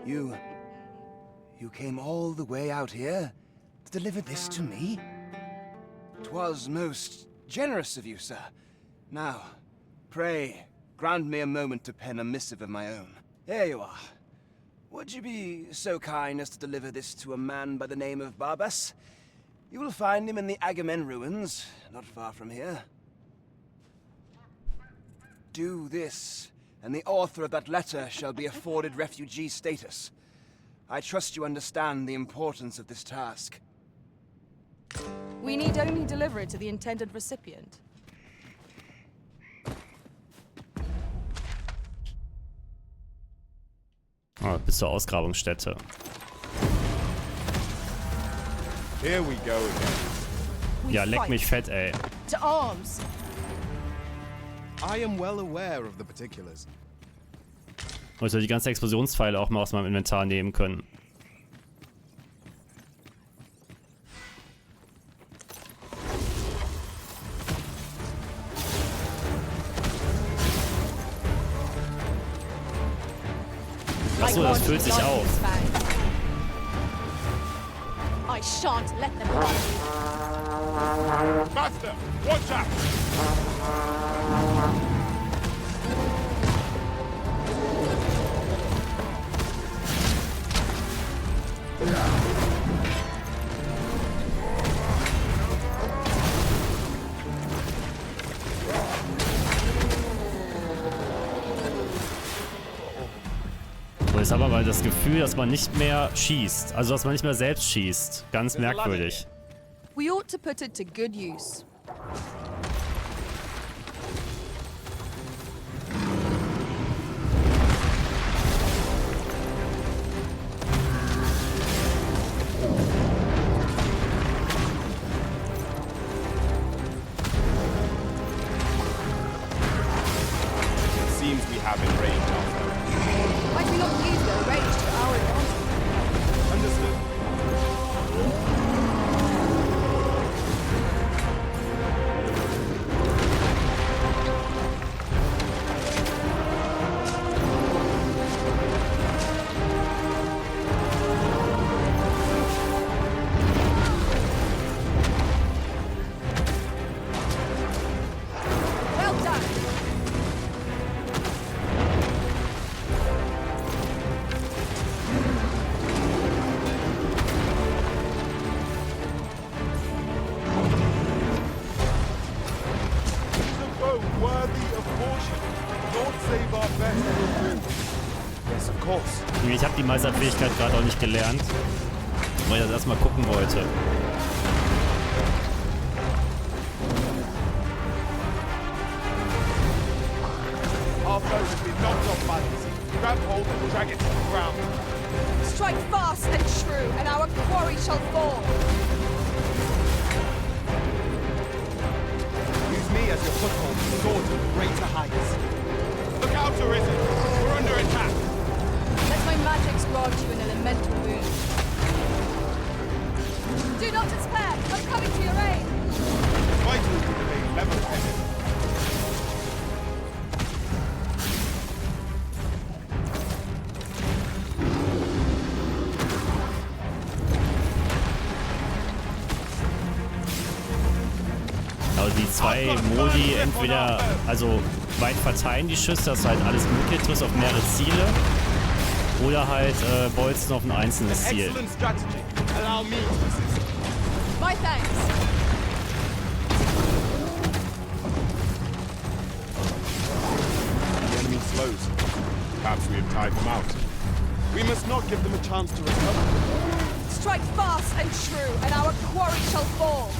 You came all the way out here to deliver this to me? 'Twas most generous of you, sir. Now, pray, grant me a moment to pen a missive of my own. Here you are. Would you be so kind as to deliver this to a man by the name of Barbas? You will find him in the Agamemnon ruins, not far from here. Do this, and the author of that letter shall be afforded refugee status. I trust you understand the importance of this task. We need only deliver it to the intended recipient. Ah, bis zur Ausgrabungsstätte. Here we go again. Ja, leck mich fett, ey. To arms! I am well aware of the particulars. Und ich soll die ganzen Explosionspfeile auch mal aus meinem Inventar nehmen können. Achso, das füllt sich auf. I shan't let them run. Master, watch out! So, jetzt haben wir mal das Gefühl, dass man nicht mehr schießt. Also, dass man nicht mehr selbst schießt. Ganz merkwürdig. We ought to put it to good use. It seems we have enraged our foe. Might we not use their rage to our advantage? Understood. Well done! save our best will do. Yes, of course. Ich habe die Meisterfähigkeit gerade auch nicht gelernt, weil ich das erstmal gucken wollte. Our foe has been knocked off balance. Grab hold and drag it to the ground. Strike fast and true, and our quarry shall fall. Use me as your foothold to soar to greater heights. Look out, Arisen! We're under attack! Let my magics grant you an elemental boon. Do not despair! I'm coming to your aid! Vital to remain level-headed. Also die zwei Modi entweder, also weit verteilen die Schüsse, dass halt alles möglich triffst auf mehrere Ziele, oder halt bolzen auf ein einzelnes Ziel. Excellent strategy. Allow me to assist. My thanks! The enemy slows. Perhaps we have tired them out. We must not give them a chance to recover. Strike fast and true, and our quarry shall fall.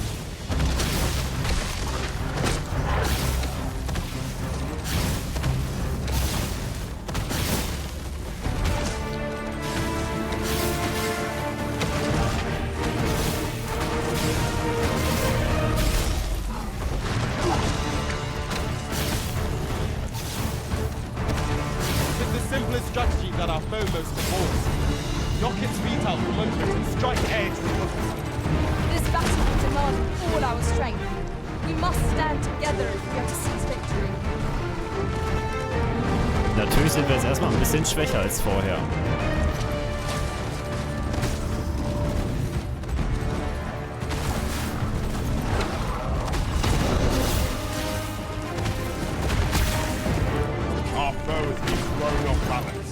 Strategy that our foe most abhors. Knock its feet out from under it and strike air to the roots. This battle will demand all our strength. We must stand together if we are to seize victory. Natürlich sind wir jetzt erstmal ein bisschen schwächer als vorher. Our foe has been thrown off balance.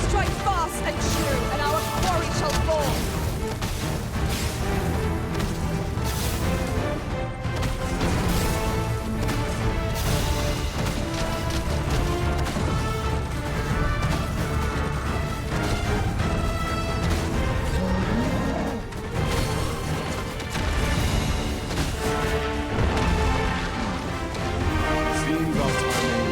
Strike fast and true, and our quarry shall fall. Seems our timing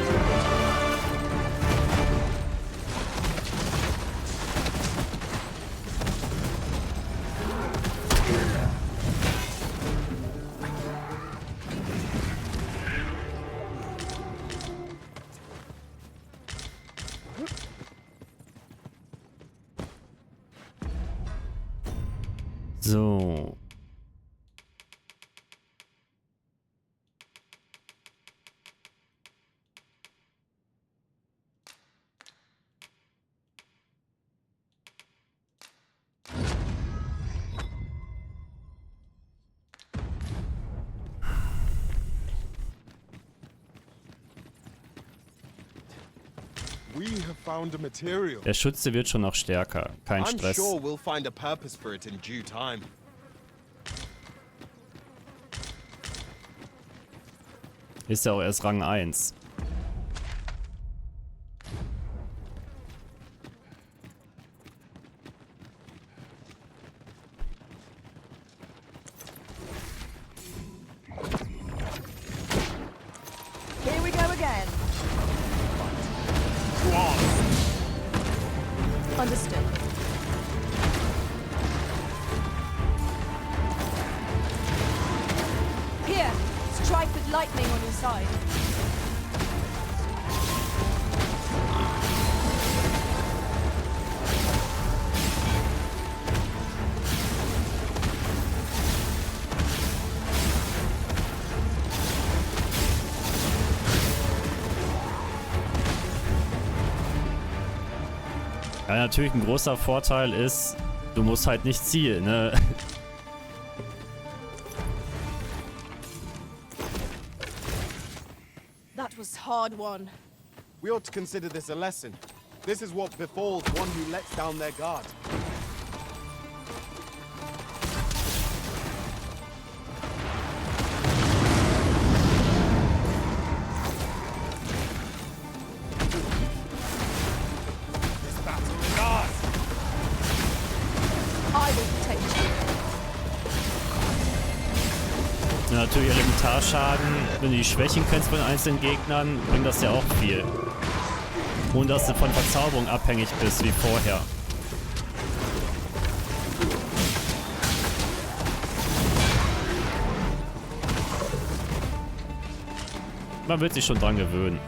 is right. So. We have found a material. Der Schütze wird schon noch stärker. Kein I'm Stress. sure we'll find a purpose for it in due time. Ist ja auch erst Rang 1. Here we go again. Understood. Here, strike with lightning on your side. Ja, natürlich ein großer Vorteil ist, du musst halt nicht zielen, ne? That was hard won. We ought to consider this a lesson. This is what befalls one who lets down their guard. natürlich Elementarschaden. Wenn du die Schwächen kennst von einzelnen Gegnern, bringt das ja auch viel. Ohne dass du von Verzauberung abhängig bist wie vorher. Man wird sich schon dran gewöhnen.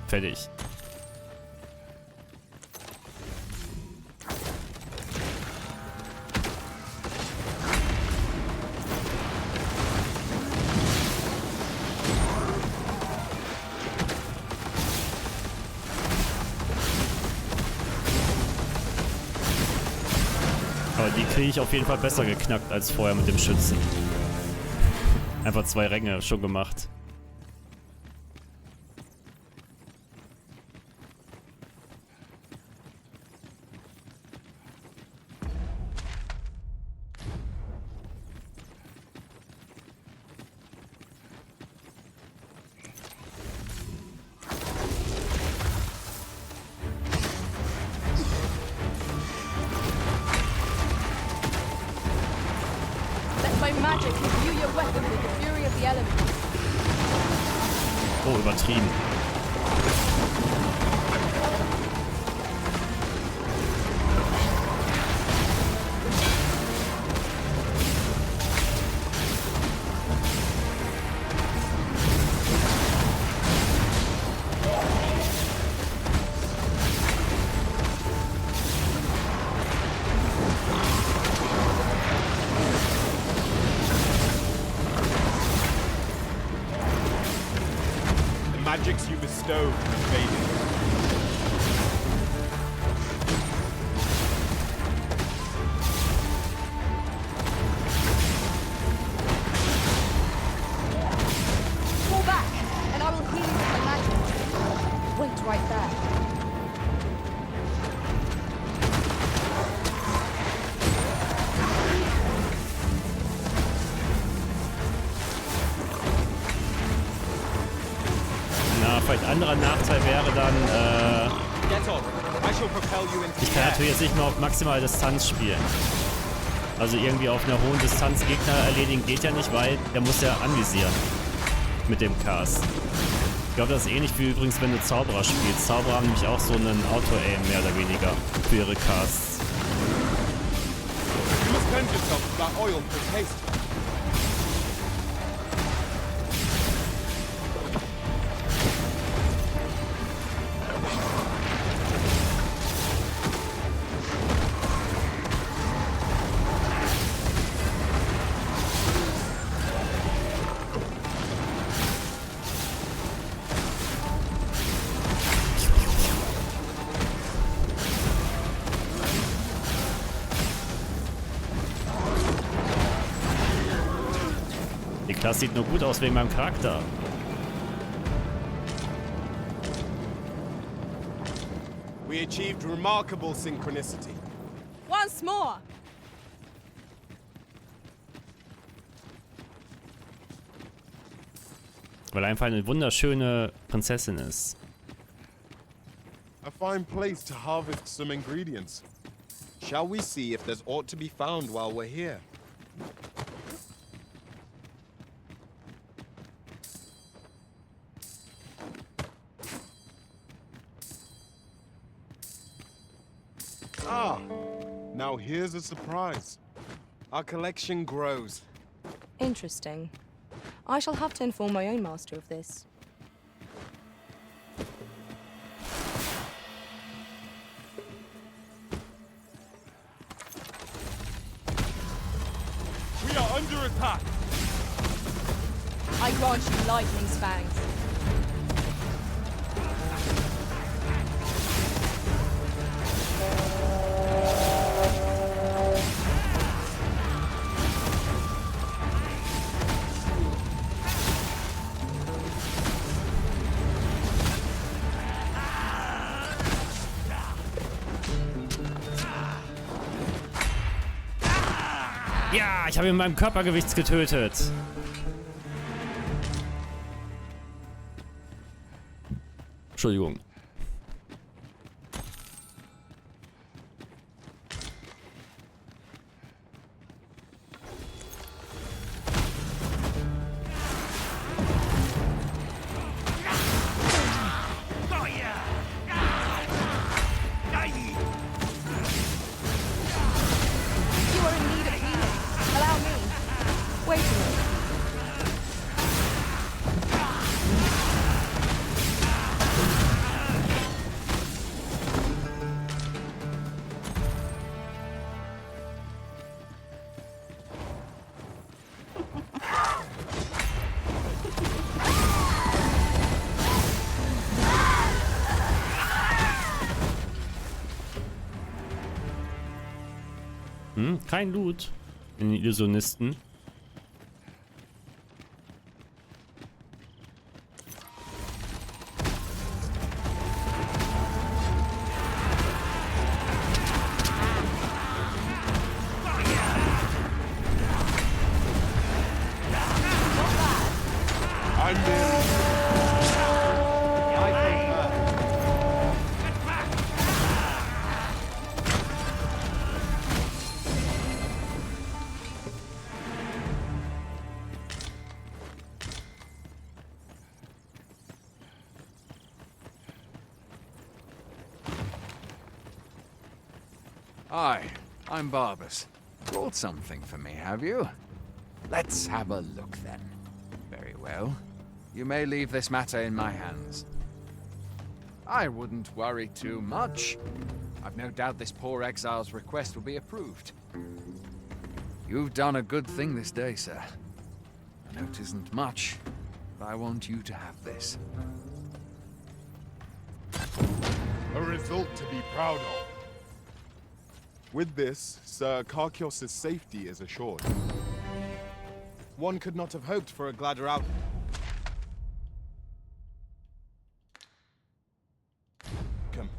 Fertig. Aber die kriege ich auf jeden Fall besser geknackt als vorher mit dem Schützen. Einfach 2 Ränge schon gemacht. Oh, übertrieben. Magics you bestow have faded. Fall back, and I will heal you with my magic. Wait right there. Vielleicht ein anderer Nachteil wäre dann, ich kann natürlich jetzt nicht mehr auf maximale Distanz spielen. Also irgendwie auf einer hohen Distanz Gegner erledigen geht ja nicht, weil der muss ja anvisieren mit dem Cast. Ich glaube, das ist ähnlich wie übrigens, wenn du Zauberer spielst. Zauberer haben nämlich auch so einen Auto-Aim mehr oder weniger für ihre Casts. You must cleanse yourself with that oil for taste. Das sieht nur gut aus wegen meinem Charakter. We achieved remarkable synchronicity. Once more. Weil er einfach eine wunderschöne Prinzessin ist. A fine place to harvest some ingredients. Shall we see if there's aught to be found while we're here? Ah, now here's a surprise. Our collection grows. Interesting. I shall have to inform my own master of this. We are under attack. I grant you lightning's fangs. Ja, ich habe ihn mit meinem Körpergewicht getötet. Entschuldigung. Kein Loot in den Illusionisten. Hi, I'm Barbas. Brought something for me, have you? Let's have a look then. Very well. You may leave this matter in my hands. I wouldn't worry too much. I've no doubt this poor exile's request will be approved. You've done a good thing this day, sir. I know it isn't much, but I want you to have this. A result to be proud of. With this, Sir Karkios' safety is assured. One could not have hoped for a gladder out. Come.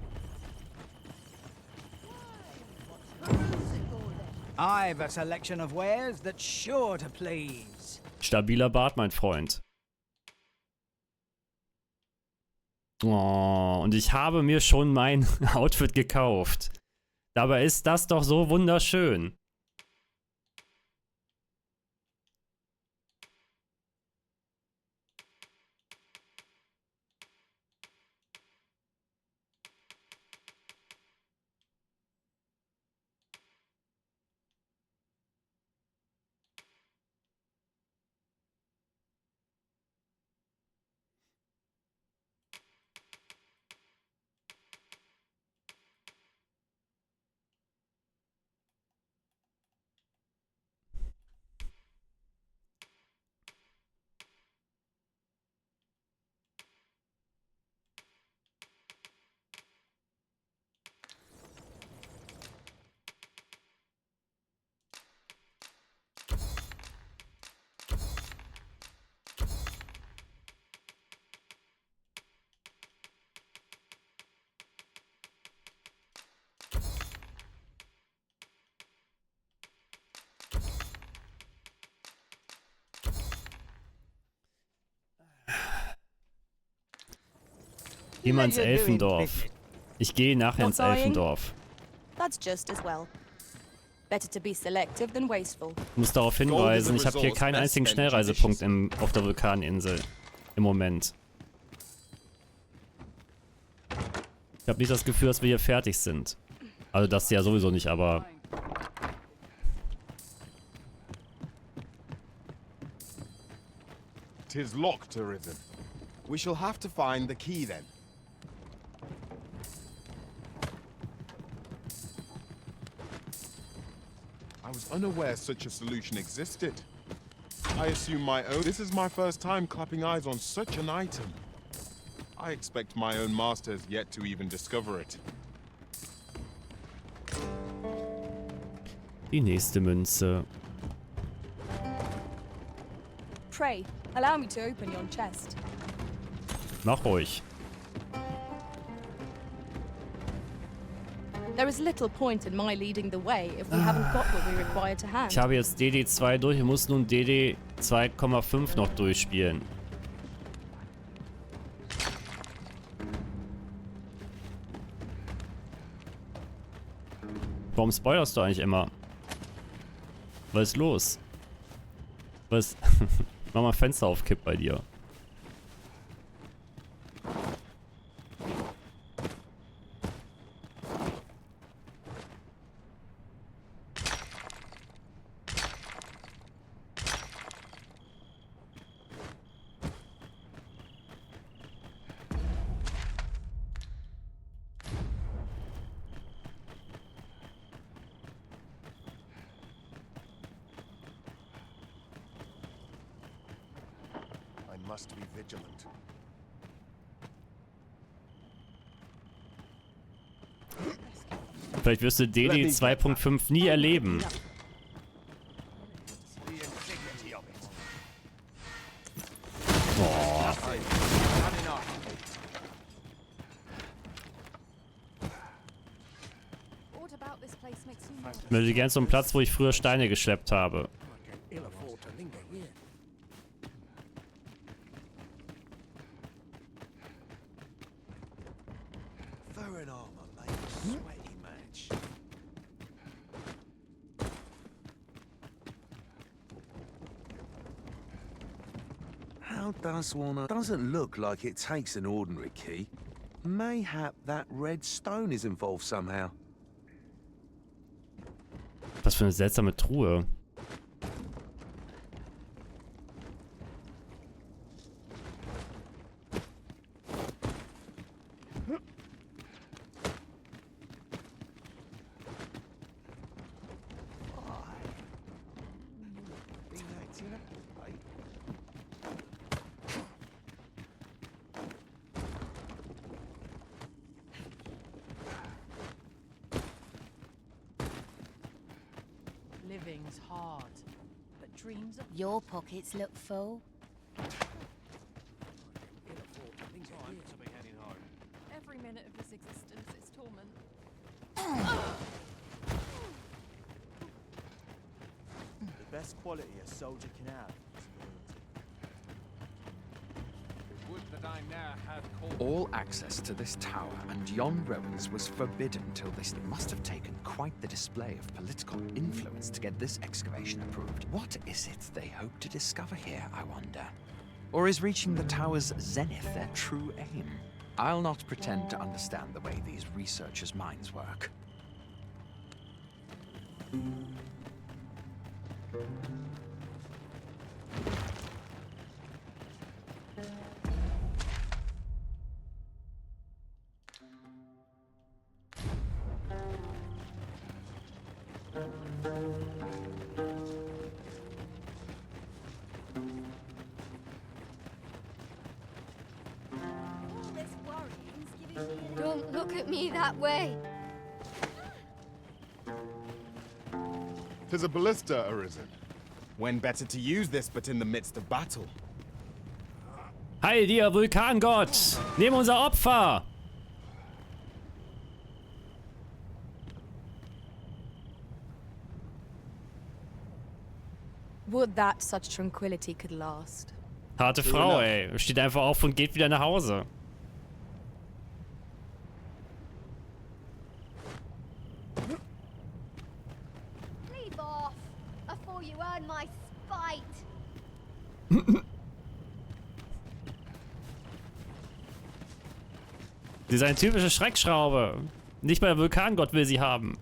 I've a selection of wares that's sure to please. Stabiler Bart, mein Freund. Oh, und ich habe mir schon mein Outfit gekauft. Dabei ist das doch so wunderschön. Geh mal ins Elfendorf. Ich gehe nachher ins Elfendorf. That's just as well. Better to be selective than wasteful. Ich muss darauf hinweisen, ich habe hier keinen einzigen Schnellreisepunkt auf der Vulkaninsel. Im Moment. Ich habe nicht das Gefühl, dass wir hier fertig sind. Also das ja sowieso nicht, aber... Tis locked, Arisen. We shall have to find the key then. I was unaware such a solution existed. I assume my own... This is my first time clapping eyes on such an item. I expect my own master has yet to even discover it. Die nächste Münze. Pray, allow me to open your chest. Mach ruhig. There is little point in my leading the way if we haven't got what we require to hand. Ich habe jetzt DD2 durch und muss nun DD 2,5 noch durchspielen. Warum spoilerst du eigentlich immer? Was ist los? Was? Mach mal Fenster auf Kipp bei dir. Must be vigilant. Vielleicht wirst du Deli 2.5 nie erleben. Boah. Ich möchte gerne zum Platz, wo ich früher Steine geschleppt habe. How does one... Doesn't look like it takes an ordinary key. Mayhap that red stone is involved somehow. Was für eine seltsame Truhe. Living's hard, but dreams are... Your pockets look full. Every minute of his existence is torment. The best quality a soldier can have is loyalty. Would that I ne'er had called... All access to this tower and yon ruins was forbidden till this. It must have taken quite the display of political influence to get this excavation approved. What is it they hope to discover here, I wonder? Or is reaching the tower's zenith their true aim? I'll not pretend to understand the way these researchers' minds work. Don't look at me that way. 'Tis a ballista arisen. When better to use this but in the midst of battle? Heil dir, Vulkangott! Nimm unser Opfer! Would that such tranquility could last. Harte Frau, ey. Steht einfach auf und geht wieder nach Hause. Leave off before you earn my spite. Sie ist eine typische Schreckschraube. Nicht mal der Vulkangott will sie haben.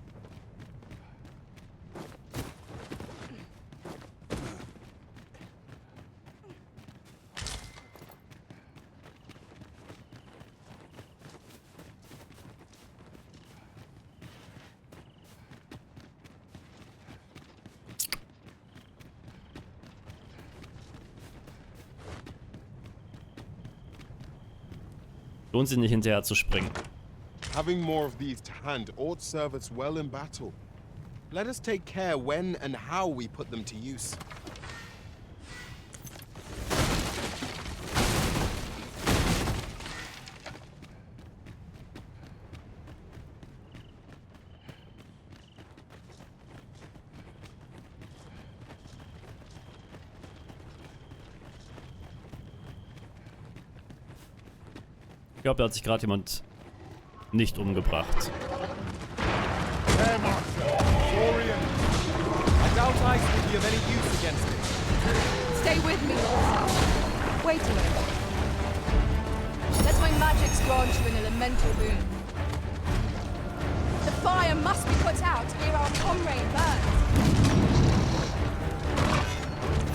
Lohnt sich nicht hinterher zu springen. Having more of these to hand ought serve us well in battle. Let us take care when and how we put them to use. Ich glaube, da hat sich gerade jemand nicht umgebracht. Hey, Master! Saurian! I doubt I could be of any use against it. Stay with me, Lord. Wait a minute. Let my magics grant you an elemental boon. The fire must be put out ere our comrade burns.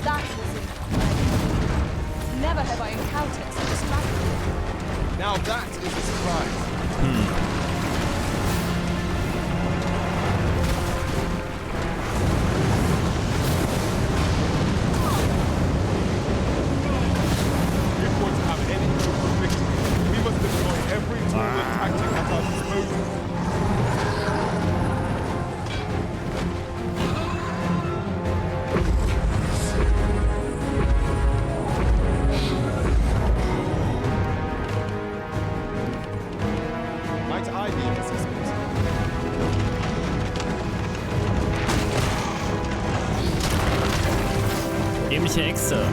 That was incredible. Never have I encountered such a struggle. Now that is a surprise. If we're to have any hope of victory, we must deploy every tool and tactic at our disposal. gefährliche Echse.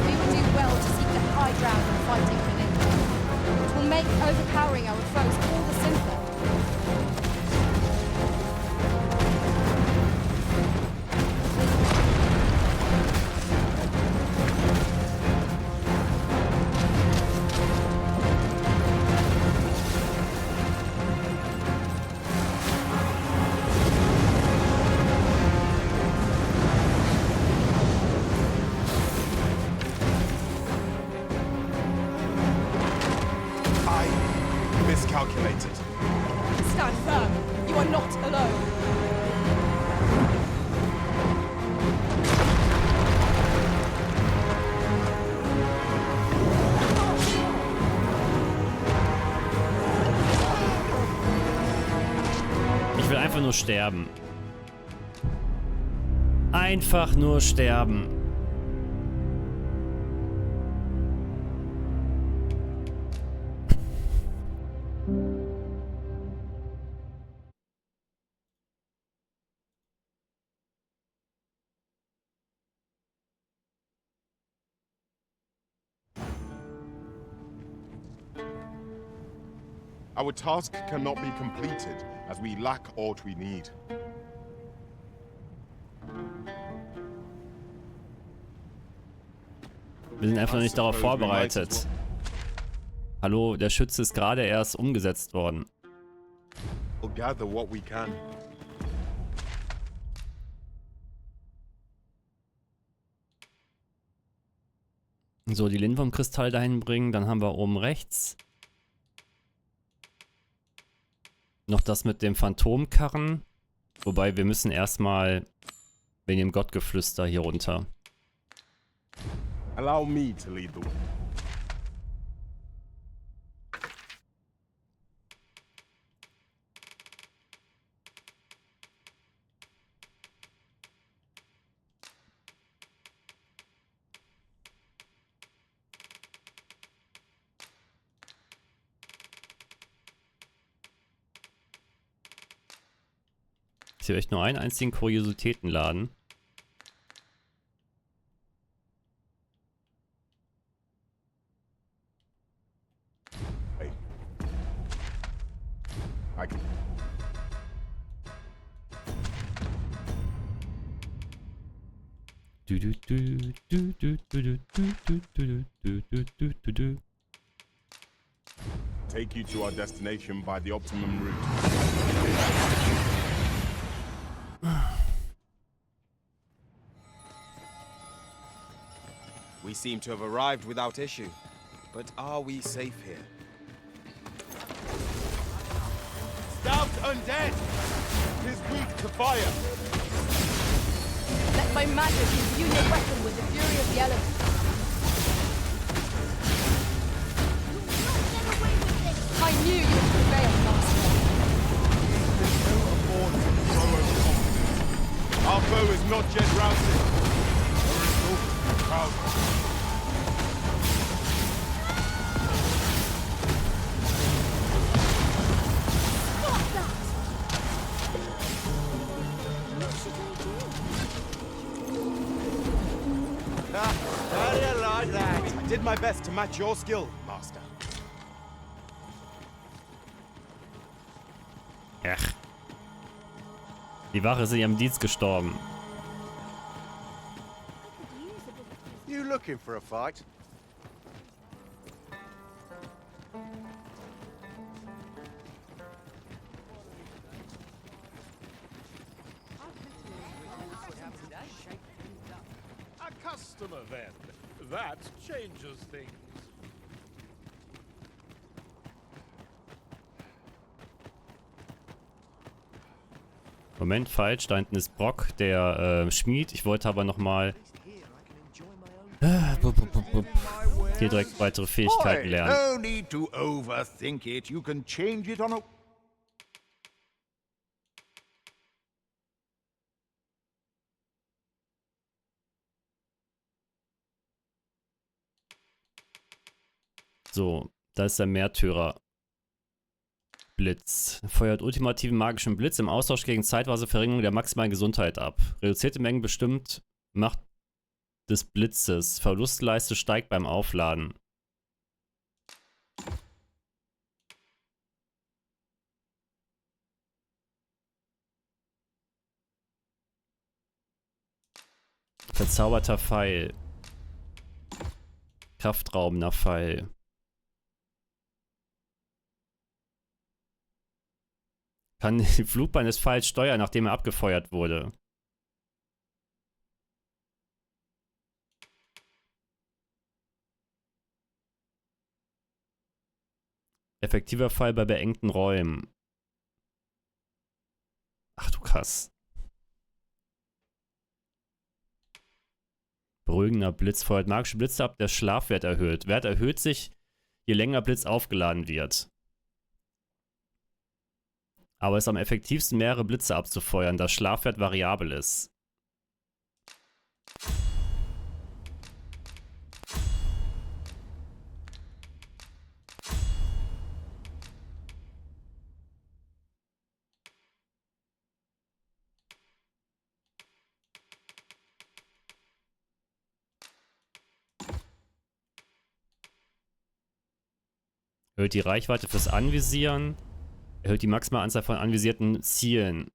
We would do well to seek the high ground and fighting for nature. It will make overpowering our foes all the simpler. Miscalculated. Stand firm. You are not alone. Ich will einfach nur sterben. Einfach nur sterben. Our task cannot be completed, as we lack aught we need. Wir sind einfach nicht darauf vorbereitet. Hallo, der Schütze ist gerade erst umgesetzt worden. We'll gather what we can. So, die Lindwurmkristall dahin bringen, dann haben wir oben rechts noch das mit dem Phantomkarren. Wobei, wir müssen erstmal wegen dem Gottgeflüster hier runter. Allow me to lead the way. Ich sehe echt nur einen einzigen Kuriositätenladen. Hey. I can... Take you to our destination by the optimum route. We seem to have arrived without issue. But are we safe here? Stout undead! 'Tis weak to fire! Let my magic imbue your weapon with the fury of the elements. I knew you would prevail, Master. There's no afford to be so overconfident. Our foe is not yet routed. Proud. How do you like that? I did my best to match your skill, Master. Ach. Die Wache ist in ihrem Dienst gestorben. You looking for a fight? A customer, then. That changes things. Moment, falsch. Da hinten ist Brock, der Schmied. Ich wollte aber nochmal hier direkt weitere Fähigkeiten lernen. No need to overthink it. You can change it on a... So, Da ist der Märtyrer. Blitz. Feuert ultimativen magischen Blitz im Austausch gegen zeitweise Verringerung der maximalen Gesundheit ab. Reduzierte Mengen bestimmt Macht des Blitzes. Verlustleiste steigt beim Aufladen. Verzauberter Pfeil. Kraftraubender Pfeil. Kann die Flugbahn des Pfeils steuern, nachdem er abgefeuert wurde. Effektiver Pfeil bei beengten Räumen. Ach du krass. Beruhigender Blitz feuert magische Blitze ab, der Schlafwert erhöht. Wert erhöht sich, je länger Blitz aufgeladen wird. Aber es ist am effektivsten, mehrere Blitze abzufeuern, da Schlafwert variabel ist. Erhöht die Reichweite fürs Anvisieren. Erhöht die maximale Anzahl von anvisierten Zielen.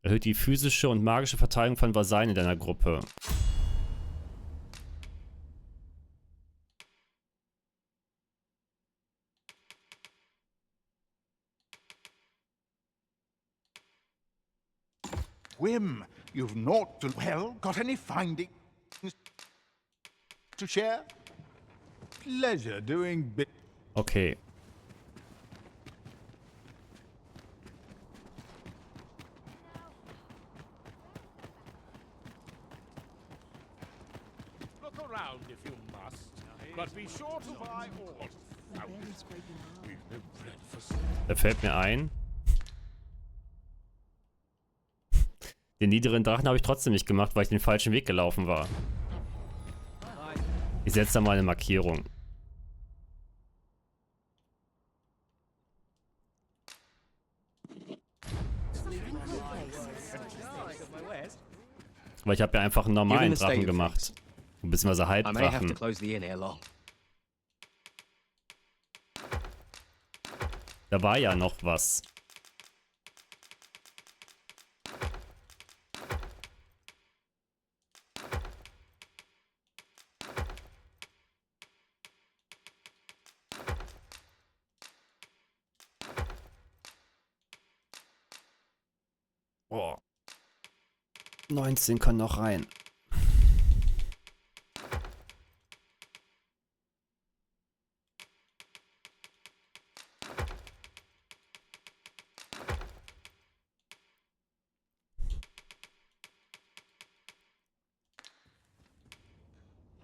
Erhöht die physische und magische Verteidigung von Vasallen in deiner Gruppe. Whim, you've not to... Well, got any findings to share? Pleasure doing bit... Okay. Look around if you must, but be sure to buy all. Da fällt mir ein. Den niederen Drachen habe ich trotzdem nicht gemacht, weil ich den falschen Weg gelaufen war. Ich setze da mal eine Markierung. Weil ich habe ja einfach einen normalen Drachen gemacht. Beziehungsweise Halbdrachen. Da war ja noch was. Oh. 19 kann noch rein.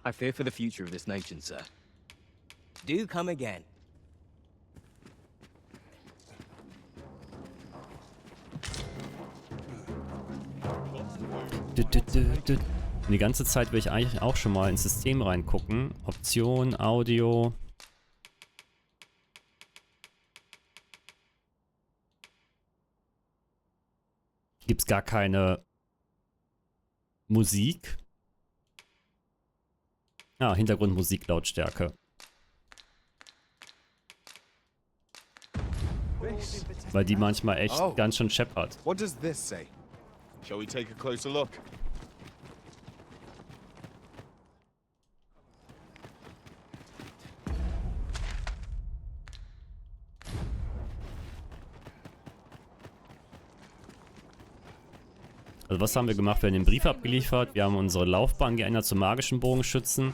I fear for the future of this nation, sir. Do come again. Die ganze Zeit will ich eigentlich auch schon mal ins System reingucken. Option, Audio. Gibt's gar keine Musik? Ah, Hintergrundmusik-Lautstärke. Weil die manchmal echt ganz schön scheppert. What does this say? Shall we take a closer look? Also was haben wir gemacht? Wir haben den Brief abgeliefert. Wir haben unsere Laufbahn geändert zum magischen Bogenschützen.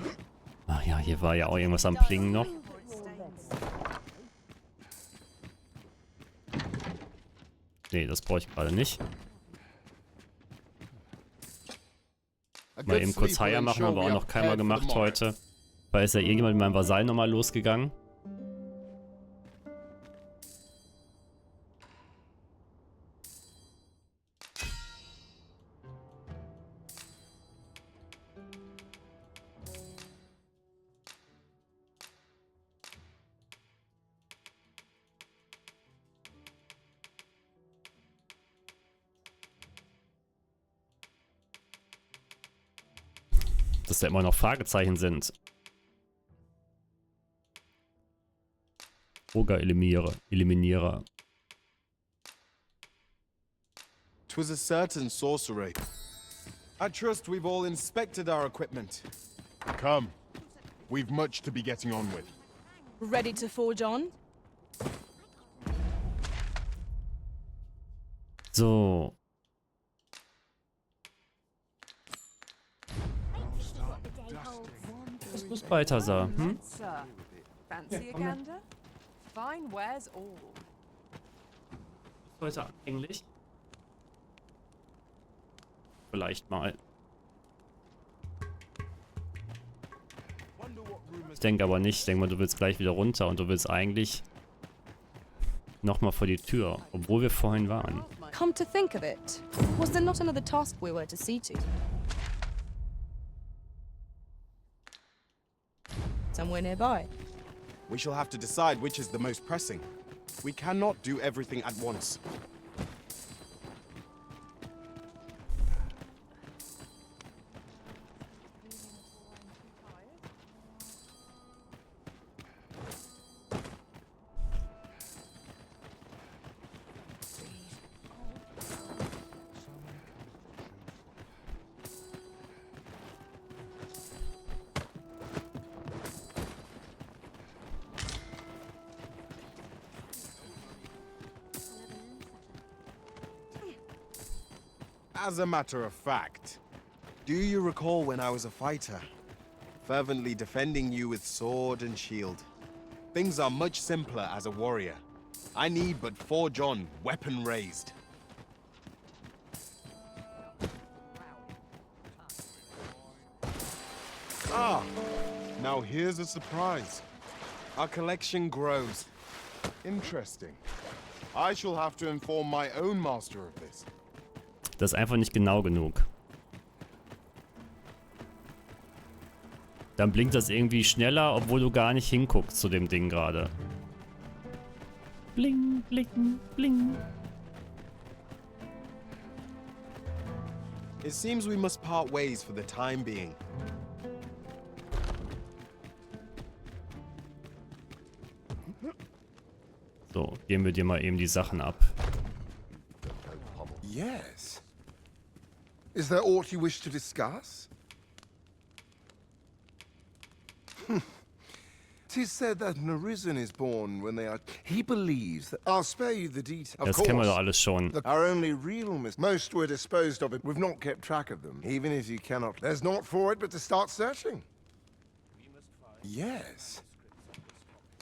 Ach ja, hier war ja auch irgendwas am Plingen noch. Nee, das brauche ich gerade nicht. Mal eben kurz Haier machen, haben wir auch noch keiner gemacht heute. Weil ist ja irgendjemand mit meinem Vasall nochmal losgegangen. dass da immer noch Fragezeichen sind. Eliminiere. 'Twas a certain sorcery. I trust we've all inspected our equipment. Come. We've much to be getting on with. Ready to forge on? So. Was muss Balthasar? Hm? Sir, fancy a gander? Fine wares all. Heute Englisch? Vielleicht mal. Ich denke aber nicht. Ich denke mal, du willst gleich wieder runter und du willst eigentlich nochmal vor die Tür, obwohl wir vorhin waren. Come to think of it, was there not another task we were to see to? Somewhere nearby. We shall have to decide which is the most pressing. We cannot do everything at once. As a matter of fact, do you recall when I was a fighter? Fervently defending you with sword and shield. Things are much simpler as a warrior. I need but forge on, weapon raised. Ah, now here's a surprise. Our collection grows. Interesting. I shall have to inform my own master of this. Das ist einfach nicht genau genug. Dann blinkt das irgendwie schneller, obwohl du gar nicht hinguckst zu dem Ding gerade. Bling, bling, bling. It seems we must part ways for the time being. So, geben wir dir mal eben die Sachen ab. Yes. Is there aught you wish to discuss? 'Tis said that an arisen is born when they are... He believes that... I'll spare you the details. Das kennen wir doch alles schon. Our only real most were disposed of it. We've not kept track of them. Even if you cannot... There's naught for it but to start searching. Yes.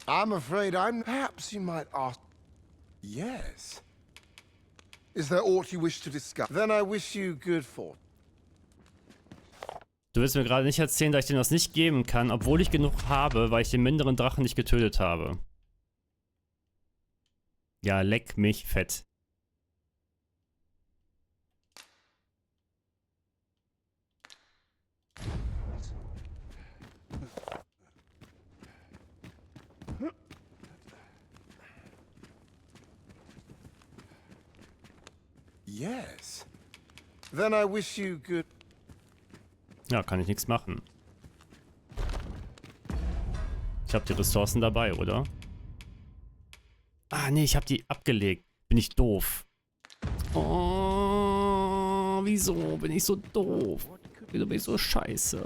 I'm afraid I'm... Perhaps you might ask... Yes. Is there aught you wish to discuss? Then I wish you good fortune. Du willst mir gerade nicht erzählen, dass ich dir das nicht geben kann, obwohl ich genug habe, weil ich den minderen Drachen nicht getötet habe. Ja, leck mich fett. Yes. Then I wish you good... Ja, kann ich nichts machen. Ich habe die Ressourcen dabei, oder? Ah, nee, ich habe die abgelegt. Bin ich doof. Oh, wieso bin ich so doof? Wieso bin ich so scheiße?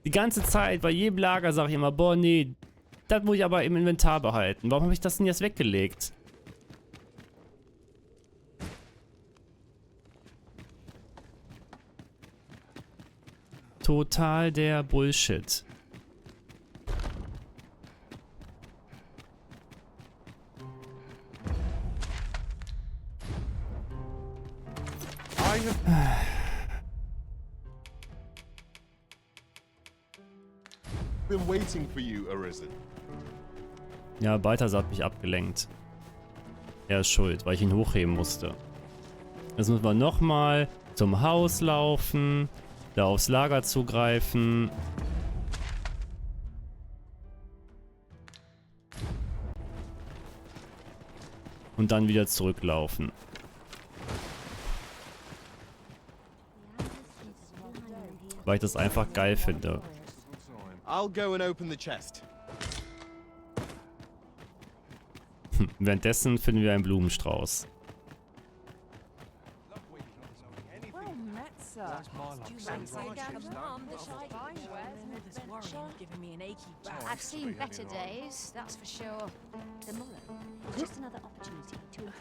Die ganze Zeit, bei jedem Lager sage ich immer, boah, nee, das muss ich aber im Inventar behalten. Warum habe ich das denn jetzt weggelegt? Total der Bullshit. Been waiting for you, Arisen. Ja, Balthasar hat mich abgelenkt. Er ist schuld, weil ich ihn hochheben musste. Jetzt müssen wir nochmal zum Haus laufen, da aufs Lager zugreifen. Und dann wieder zurücklaufen. weil ich das einfach geil finde. I'll go and open the chest. Währenddessen finden wir einen Blumenstrauß. Well met, sir. Do you fancy a gander? I've seen better days, that's for sure. The morrow, just another opportunity to improve.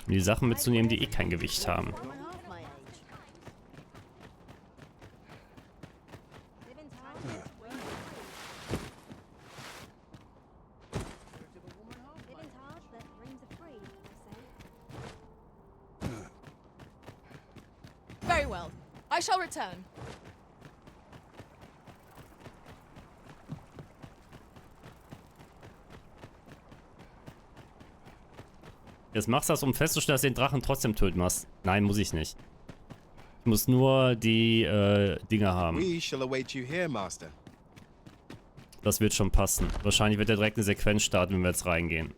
Die Sachen mitzunehmen, die eh kein Gewicht haben. Very well. I shall return. Jetzt machst du das, um festzustellen, dass du den Drachen trotzdem töten musst. Nein, muss ich nicht. Ich muss nur die Dinge haben. We shall await you here, Master. Das wird schon passen. Wahrscheinlich wird er direkt eine Sequenz starten, wenn wir jetzt reingehen.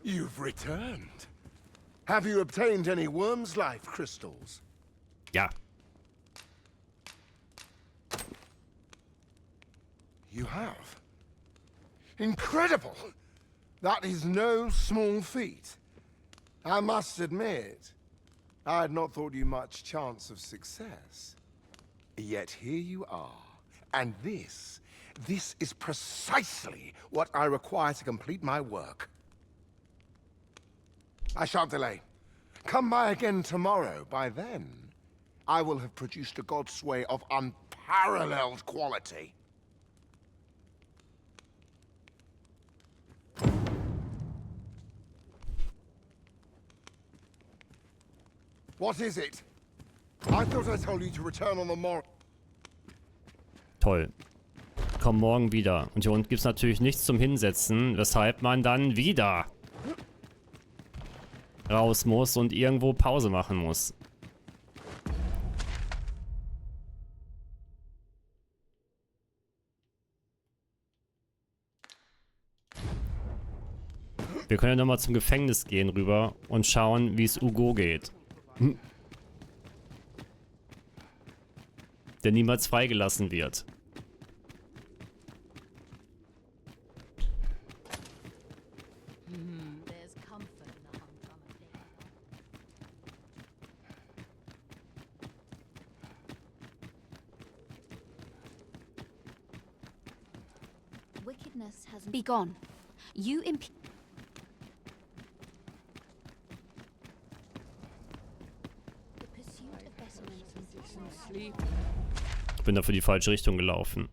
You've returned. Have you obtained any worm's life crystals? Ja. You have. Incredible! That is no small feat. I must admit, I had not thought you much chance of success. Yet here you are, and this is precisely what I require to complete my work. I shan't delay. Come by again tomorrow. By then, I will have produced a godsway of unparalleled quality. What is it? I thought I told you to return on the morrow. Toll. Komm morgen wieder. Und hier unten gibt es natürlich nichts zum Hinsetzen, weshalb man dann wieder raus muss und irgendwo Pause machen muss. Wir können ja nochmal zum Gefängnis gehen rüber und schauen, wie es Hugo geht. Der niemals freigelassen wird. Wickedness has be gone. You Ich bin da für die falsche Richtung gelaufen.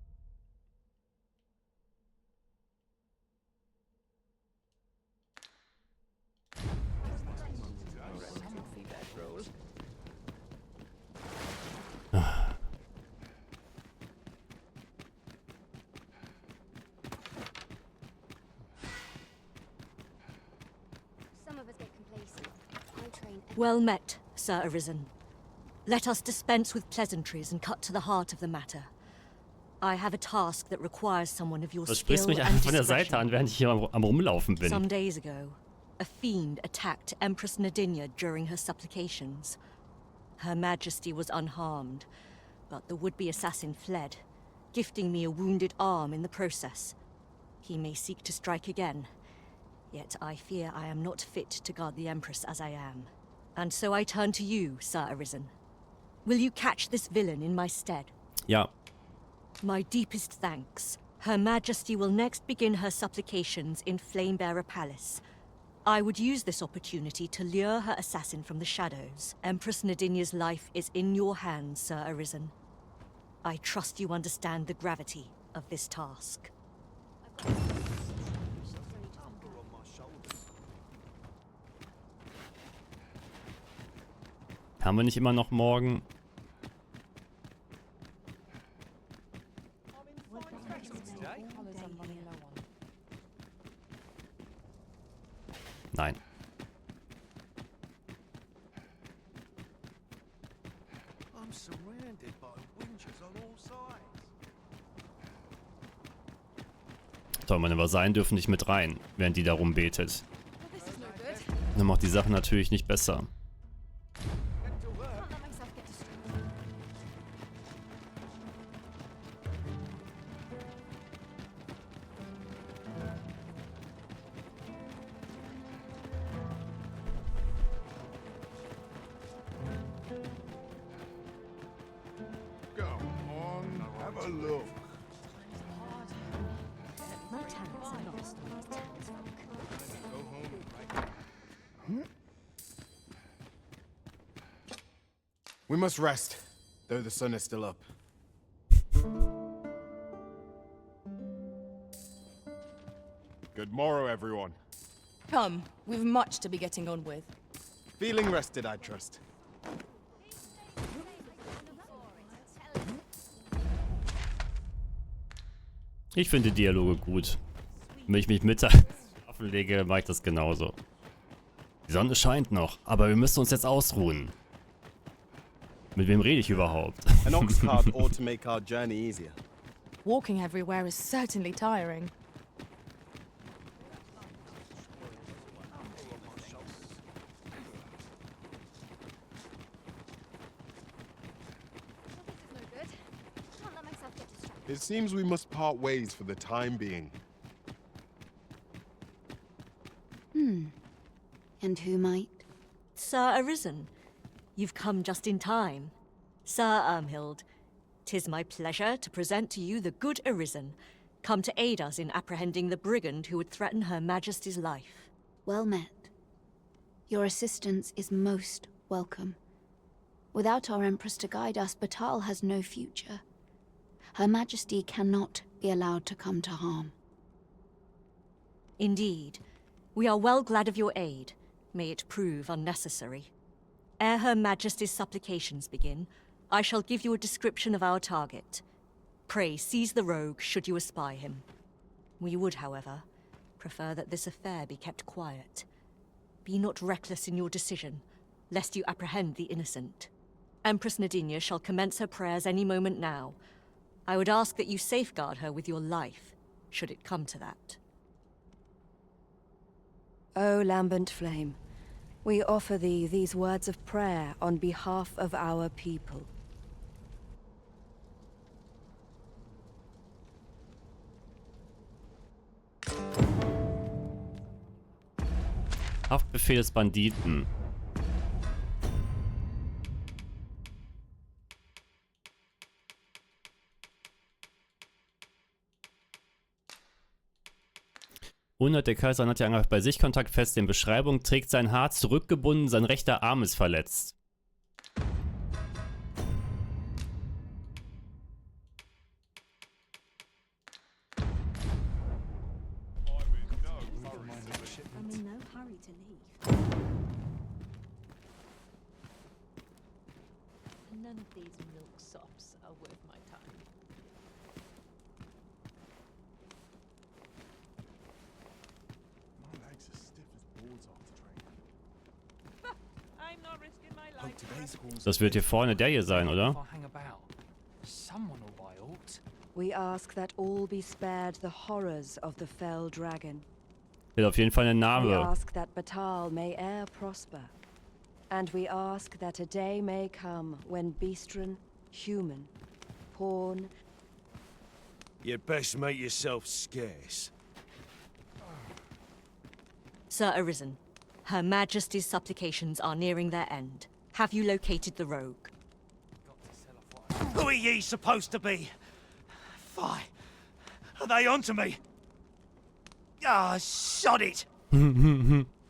Well met, Sir Arisen. Let us dispense with pleasantries and cut to the heart of the matter. I have a task that requires someone of your Du sprichst skill mich and einfach von der Seite discretion. an, während ich hier am Rumlaufen bin. Some days ago, a fiend attacked Empress Nadinia during her supplications. Her Majesty was unharmed, but the would-be assassin fled, gifting me a wounded arm in the process. He may seek to strike again, yet I fear I am not fit to guard the Empress as I am. And so I turn to you, Sir Arisen. Will you catch this villain in my stead? Ja. My deepest thanks. Her Majesty will next begin her supplications in Flamebearer Palace. I would use this opportunity to lure her assassin from the shadows. Empress Nadinia's life is in your hands, Sir Arisen. I trust you understand the gravity of this task. Haben wir nicht immer noch morgen? Nein. I'm surrounded by winches on all sides. Toll, meine Vasallen dürfen nicht mit rein, während die da rumbetet. Dann macht die Sache natürlich nicht besser. We must rest, though the sun is still up. Good morrow, everyone. Come, we've much to be getting on with. Feeling rested, I trust. Ich finde die Dialoge gut. Wenn ich mich mittags schlafen lege, mache ich das genauso. Die Sonne scheint noch, aber wir müssen uns jetzt ausruhen. Mit wem rede ich überhaupt? An ox cart ought to make our journey easier. Walking everywhere is certainly tiring. It seems we must part ways for the time being. And who might? Sir Arisen, you've come just in time. Sir Ermhild, 'tis my pleasure to present to you the good Arisen, come to aid us in apprehending the brigand who would threaten Her Majesty's life. Well met. Your assistance is most welcome. Without our Empress to guide us, Batal has no future. Her Majesty cannot be allowed to come to harm. Indeed. We are well glad of your aid. May it prove unnecessary. Ere Her Majesty's supplications begin, I shall give you a description of our target. Pray seize the rogue should you espy him. We would, however, prefer that this affair be kept quiet. Be not reckless in your decision, lest you apprehend the innocent. Empress Nadinia shall commence her prayers any moment now. I would ask that you safeguard her with your life, should it come to that. O lambent flame, we offer thee these words of prayer on behalf of our people. Haftbefehl des Banditen. Der Kaiser hat ja angehört bei sich Kontakt fest. In Beschreibung trägt sein Haar zurückgebunden, sein rechter Arm ist verletzt. Das wird hier vorne der hier sein, oder? We ask that all be spared the horrors of the fell dragon. Hat auf jeden Fall einen We Namen. ask that Batal may e'er prosper. And we ask that a day may come when Beastren, human, pawn... You'd best make yourself scarce. Sir Arisen, Her Majesty's supplications are nearing their end. Have you located the rogue? Who are ye supposed to be? Fie. Are they onto me? Ah, sod it!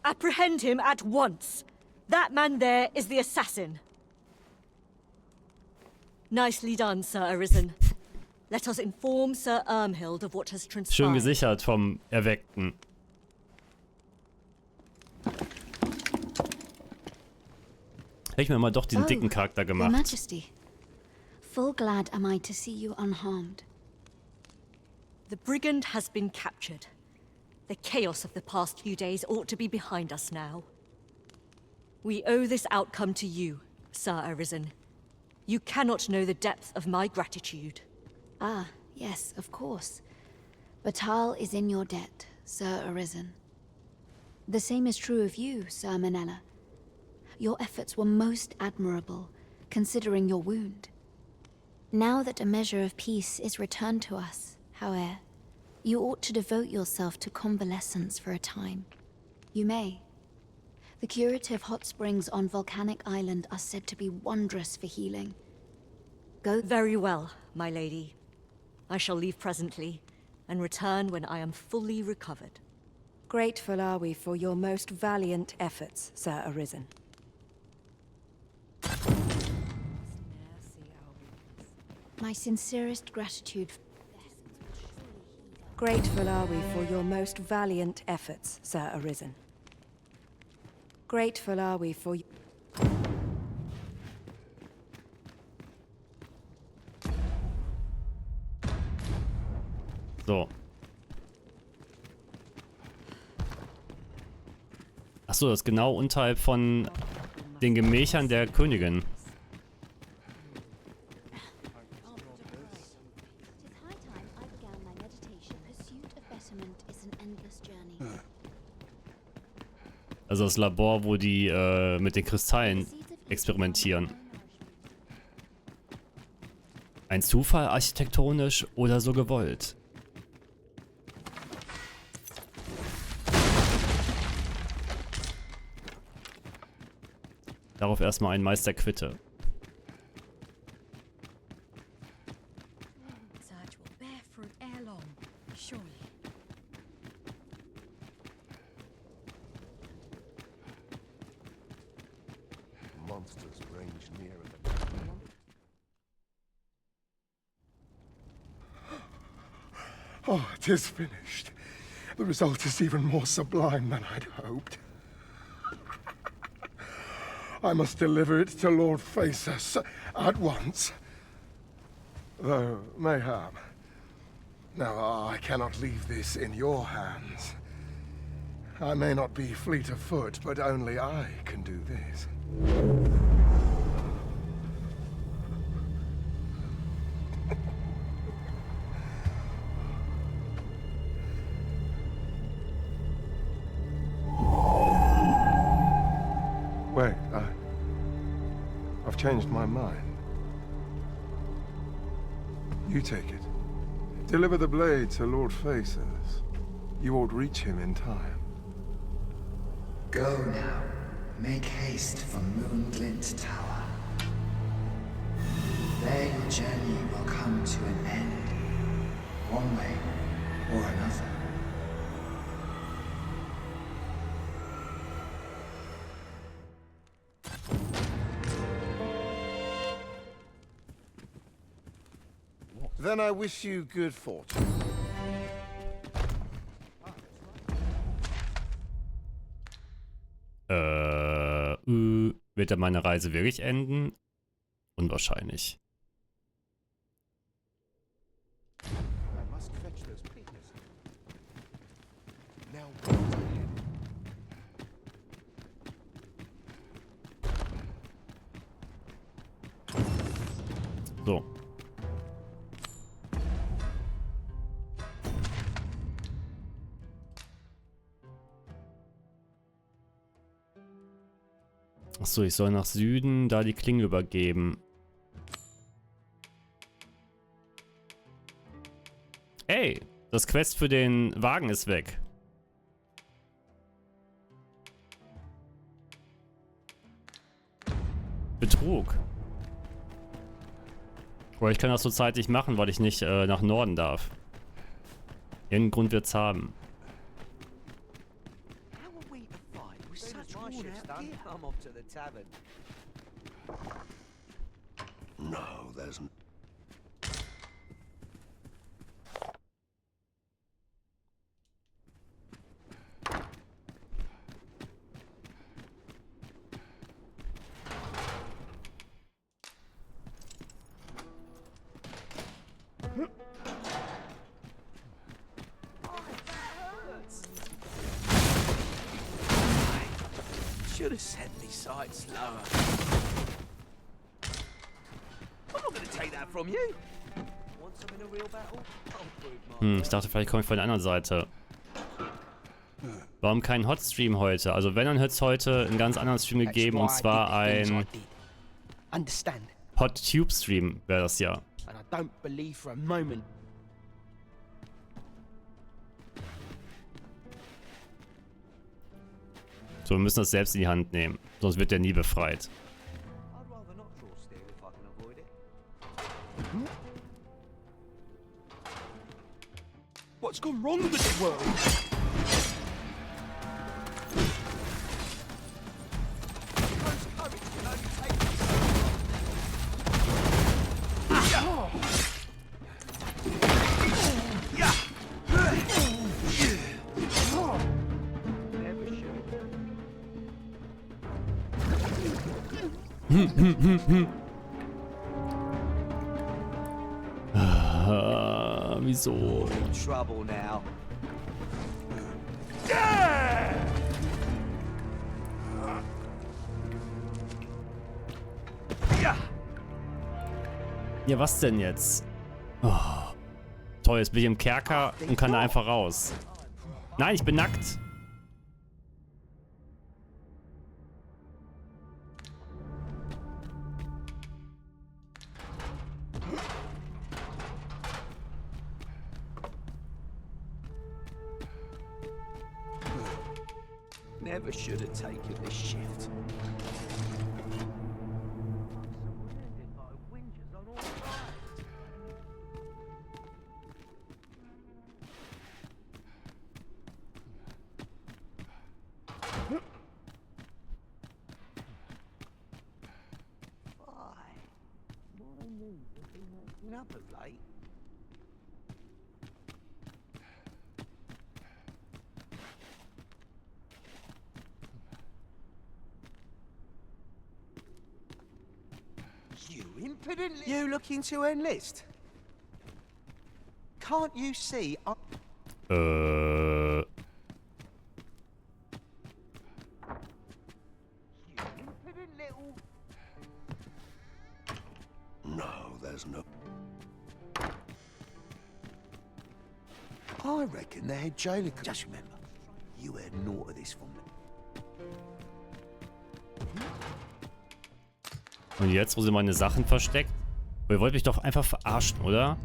Apprehend him at once! That man there is the assassin. Nicely done, Sir Arisen. Let us inform Sir Ermhild of what has transpired. Schön gesichert vom Erweckten. Hätte ich mir mal doch diesen dicken Charakter Your gemacht. Majesty, full glad am I to see you unharmed. The brigand has been captured. The chaos of the past few days ought to be behind us now. We owe this outcome to you, Sir Arisen. You cannot know the depth of my gratitude. Ah, yes, of course. Batal is in your debt, Sir Arisen. The same is true of you, Sir Manella. Your efforts were most admirable, considering your wound. Now that a measure of peace is returned to us, however, you ought to devote yourself to convalescence for a time. You may. The curative hot springs on Volcanic Island are said to be wondrous for healing. Go. Very well, my lady. I shall leave presently, and return when I am fully recovered. Grateful are we for your most valiant efforts, Sir Arisen. My sincerest gratitude. Grateful are we for your most valiant efforts, Sir Arisen. Grateful are we for... So. Achso, das ist genau unterhalb von den Gemächern der Königin. Also das Labor, wo die mit den Kristallen experimentieren. Ein Zufall, architektonisch oder so gewollt? Darauf erstmal ein Meister Quitte. Monsters range nearer than... Oh, it is finished. The result is even more sublime than I'd hoped. I must deliver it to Lord Faces at once. Though, mayhap. Now, I cannot leave this in your hands. I may not be fleet of foot, but only I can do this. Wait, I've changed my mind. You take it. Deliver the blade to Lord Faces. You ought reach him in time. Go now. Make haste for Moonglint Tower. There your journey will come to an end, one way or another. Then I wish you good fortune. Wird dann meine Reise wirklich enden? Unwahrscheinlich. So. Achso, ich soll nach Süden da die Klinge übergeben. Ey, das Quest für den Wagen ist weg. Betrug. Aber ich kann das zurzeit nicht machen, weil ich nicht nach Norden darf. Irgendeinen Grund wird's haben. I'm off to the tavern. No, there's... Should have set these sights lower. I'm not gonna take that from you. Want some in a real battle? Ich dachte, vielleicht komme ich von der anderen Seite. Warum kein Hotstream heute? Also wenn, dann hätte es heute einen ganz anderen Stream gegeben, und zwar ein Hot-Tube-Stream wäre das ja. And I don't believe for a moment. So, wir müssen das selbst in die Hand nehmen, sonst wird der nie befreit. What's gone wrong with the world? Wieso? Trouble now. Ja, was denn jetzt? Oh. Toll, jetzt bin ich im Kerker und kann da einfach raus. Nein, ich bin nackt. Never should have taken this shift. You looking to enlist? Can't you see? No, there's no. I reckon the head jailer could. Just remember, you heard naught of this from me. Und jetzt, wo sie meine Sachen versteckt? Ihr wollt mich doch einfach verarschen, oder?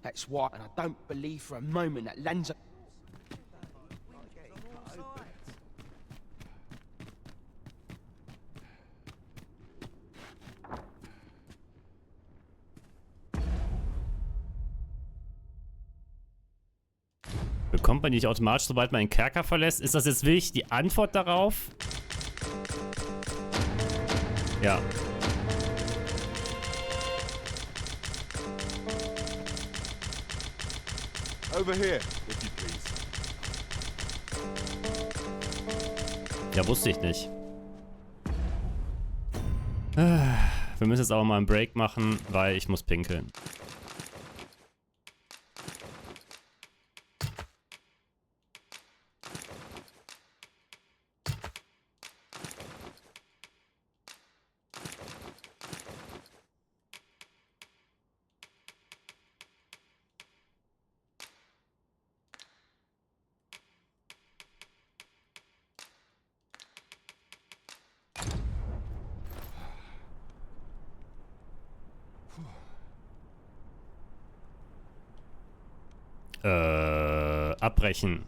That's why, and I don't believe for a moment that Lanza. Bekommt man nicht automatisch, sobald man den Kerker verlässt? Ist das jetzt wirklich die Antwort darauf? Ja. Over here, if you please. Ja, wusste ich nicht. Wir müssen jetzt aber mal einen Break machen, weil ich muss pinkeln. Abbrechen.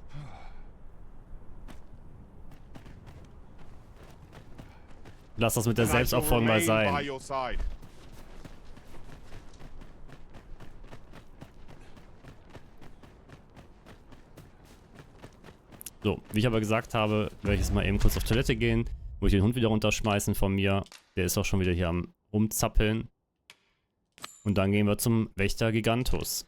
Lass das mit der Selbstaufforderung mal sein. So, wie ich aber gesagt habe, werde ich jetzt mal eben kurz auf Toilette gehen, wo ich den Hund wieder runterschmeißen von mir. Der ist auch schon wieder hier am Rumzappeln. Und dann gehen wir zum Wächter Gigantus.